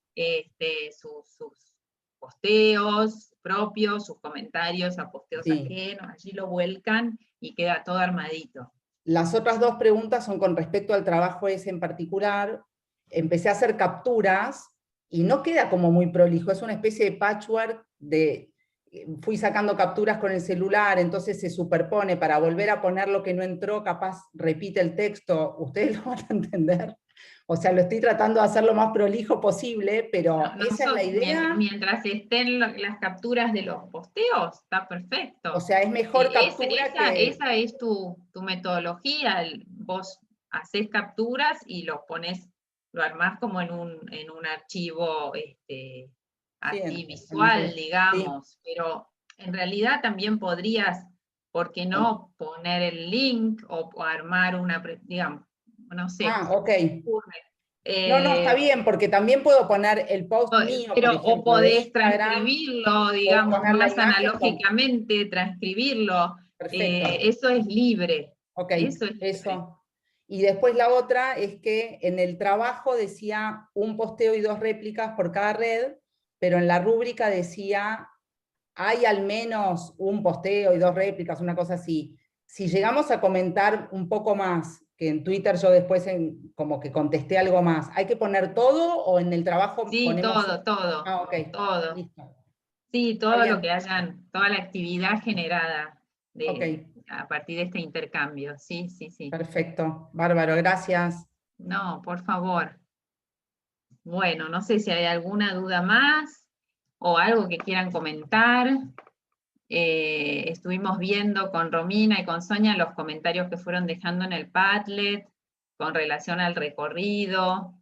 sus posteos propios, sus comentarios a posteos Sí. ajenos, allí lo vuelcan y queda todo armadito. Las otras dos preguntas son con respecto al trabajo ese en particular. Empecé a hacer capturas y no queda como muy prolijo, es una especie de patchwork de... Fui sacando capturas con el celular, entonces se superpone para volver a poner lo que no entró, capaz repite el texto, ustedes lo van a entender. O sea, lo estoy tratando de hacer lo más prolijo posible, pero esa es la idea. Mientras estén las capturas de los posteos, está perfecto. O sea, es mejor captura que... Esa es tu metodología, vos haces capturas y lo pones, lo armás como en un archivo así visual, digamos, pero en realidad también podrías, ¿por qué no poner el link o armar una, digamos, no sé. Ah, ok. No, está bien, porque también puedo poner el post mío, pero, por ejemplo, o podés de Instagram, transcribirlo, digamos, poner la más imagen analógicamente, transcribirlo. Perfecto. Eso es libre. Ok, eso es libre. eso. Y después la otra es que en el trabajo decía un posteo y 2 réplicas por cada red, pero en la rúbrica decía hay al menos un posteo y 2 réplicas, una cosa así. Si llegamos a comentar un poco más, que en Twitter yo después como que contesté algo más, ¿hay que poner todo o en el trabajo sí, ponemos...? todo. Ah, ok. Todo. Listo. Sí, todo lo que toda la actividad generada a partir de este intercambio. Sí. Perfecto, bárbaro, gracias. No, por favor. Bueno, no sé si hay alguna duda más o algo que quieran comentar. Estuvimos viendo con Romina y con Sonia los comentarios que fueron dejando en el Padlet con relación al recorrido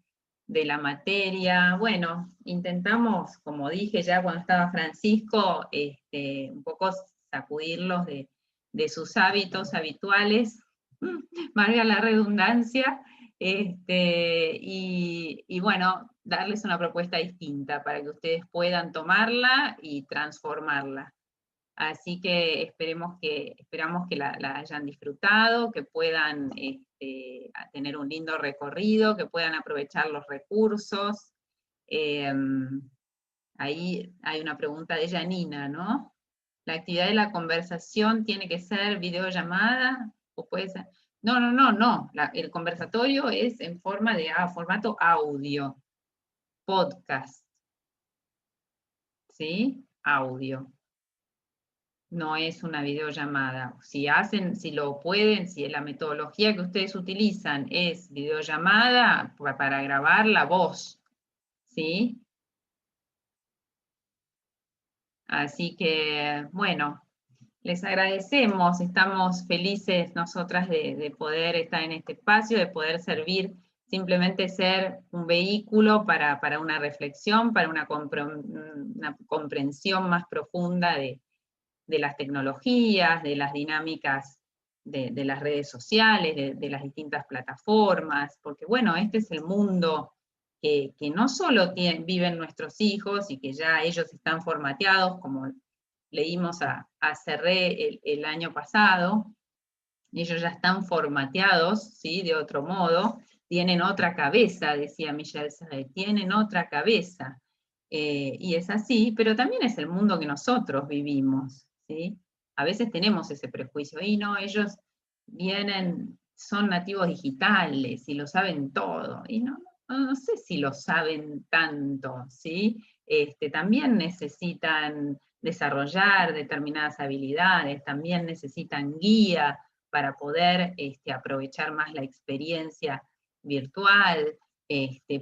de la materia. Bueno, intentamos, como dije ya cuando estaba Francisco, un poco sacudirlos de sus hábitos habituales, valga la redundancia, y bueno, darles una propuesta distinta para que ustedes puedan tomarla y transformarla. Así que esperamos que la hayan disfrutado, que puedan tener un lindo recorrido, que puedan aprovechar los recursos. Ahí hay una pregunta de Janina, ¿no? ¿La actividad de la conversación tiene que ser videollamada? ¿O puede ser? No. El conversatorio es en forma de formato audio, podcast. ¿Sí? Audio. No es una videollamada. Si lo pueden, si la metodología que ustedes utilizan es videollamada para grabar la voz, ¿sí? Así que, bueno, les agradecemos, estamos felices nosotras de poder estar en este espacio, de poder servir, simplemente ser un vehículo para una reflexión, para una comprensión más profunda de las tecnologías, de las dinámicas de las redes sociales, de las distintas plataformas, porque bueno, este es el mundo que no solo viven nuestros hijos y que ya ellos están formateados, como leímos a Cerré el año pasado, ellos ya están formateados, ¿sí? De otro modo, tienen otra cabeza, decía Michel Serret, tienen otra cabeza. Y es así, pero también es el mundo que nosotros vivimos, ¿sí? A veces tenemos ese prejuicio, y no, ellos son nativos digitales y lo saben todo, y no sé si lo saben tanto, ¿sí? También necesitan desarrollar determinadas habilidades, también necesitan guía para poder aprovechar más la experiencia virtual,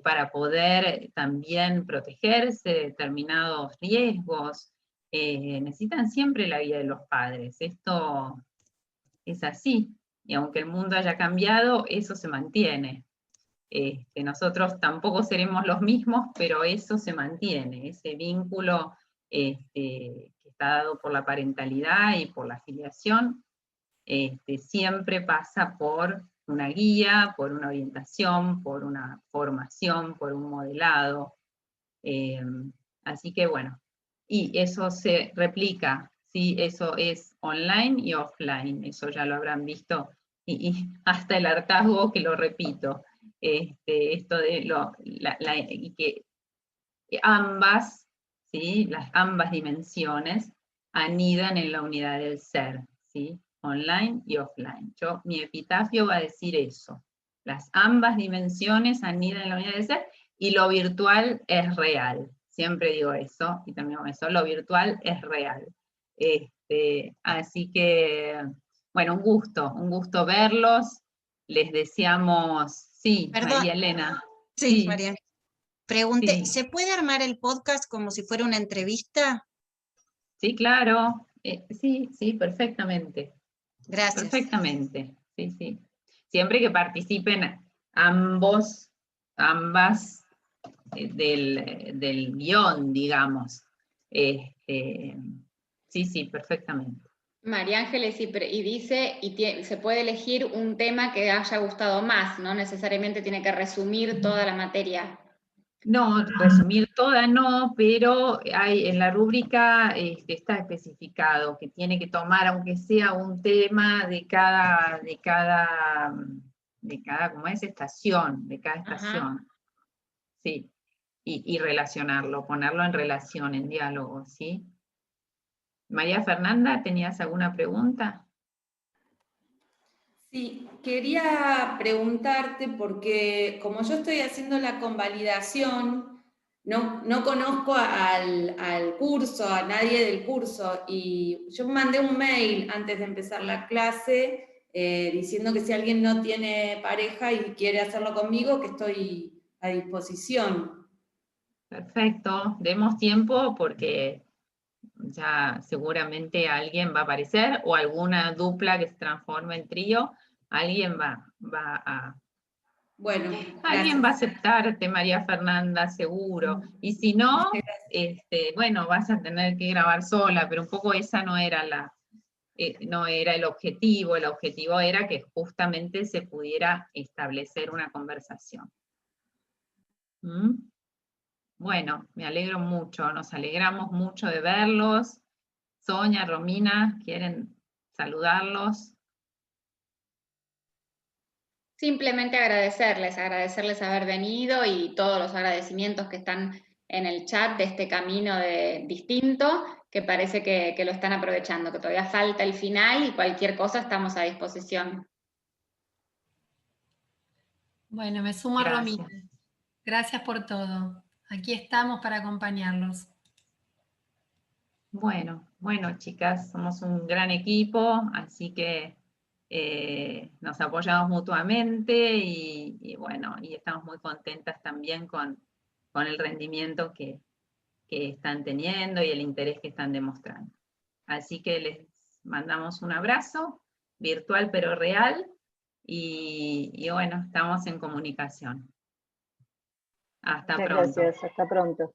para poder también protegerse de determinados riesgos. Necesitan siempre la guía de los padres. Esto es así, y aunque el mundo haya cambiado, eso se mantiene. Nosotros tampoco seremos los mismos, pero eso se mantiene, ese vínculo que está dado por la parentalidad y por la filiación, siempre pasa por una guía, por una orientación, por una formación, por un modelado. Así que bueno, y eso se replica, ¿sí? Eso es online y offline, eso ya lo habrán visto, y hasta el hartazgo que lo repito. Esto de y que ambas, ¿sí? Ambas dimensiones anidan en la unidad del ser, ¿sí? Online y offline. Mi epitafio va a decir eso. Ambas dimensiones anidan en la unidad del ser y lo virtual es real. Siempre digo eso, y también digo eso, lo virtual es real. Así que, bueno, un gusto verlos. Les deseamos, sí, Perdón. María Elena. Sí, Sí, María. Pregunté, sí. ¿se puede armar el podcast como si fuera una entrevista? Sí, claro. Sí, perfectamente. Gracias. Perfectamente, sí. Siempre que participen ambas del guión, digamos. Sí, perfectamente. María Ángeles y dice, se puede elegir un tema que haya gustado más, no necesariamente tiene que resumir toda la materia. No, resumir toda no, pero en la rúbrica está especificado que tiene que tomar, aunque sea un tema de cada ¿cómo es? Estación, de cada estación. Sí, y relacionarlo, ponerlo en relación, en diálogo, ¿sí? María Fernanda, ¿tenías alguna pregunta? Sí, quería preguntarte porque como yo estoy haciendo la convalidación, no conozco al curso, a nadie del curso, y yo mandé un mail antes de empezar la clase diciendo que si alguien no tiene pareja y quiere hacerlo conmigo, que estoy a disposición. Perfecto, demos tiempo porque ya seguramente alguien va a aparecer, o alguna dupla que se transforme en trío, alguien va a... Bueno, alguien va a gracias. aceptarte, María Fernanda, seguro. Y si no, bueno, vas a tener que grabar sola, pero un poco esa no era no era el objetivo era que justamente se pudiera establecer una conversación. ¿Mm? Bueno, me alegro mucho, nos alegramos mucho de verlos. Sonia, Romina, ¿quieren saludarlos? Simplemente agradecerles haber venido y todos los agradecimientos que están en el chat de este camino distinto, que parece que lo están aprovechando, que todavía falta el final y cualquier cosa estamos a disposición. Bueno, me sumo a Gracias. Romina. Gracias por todo. Aquí estamos para acompañarlos. Bueno, chicas, somos un gran equipo, así que nos apoyamos mutuamente y bueno, y estamos muy contentas también con el rendimiento que están teniendo y el interés que están demostrando. Así que les mandamos un abrazo, virtual pero real, y bueno, estamos en comunicación. Hasta pronto. Muchas gracias, hasta pronto.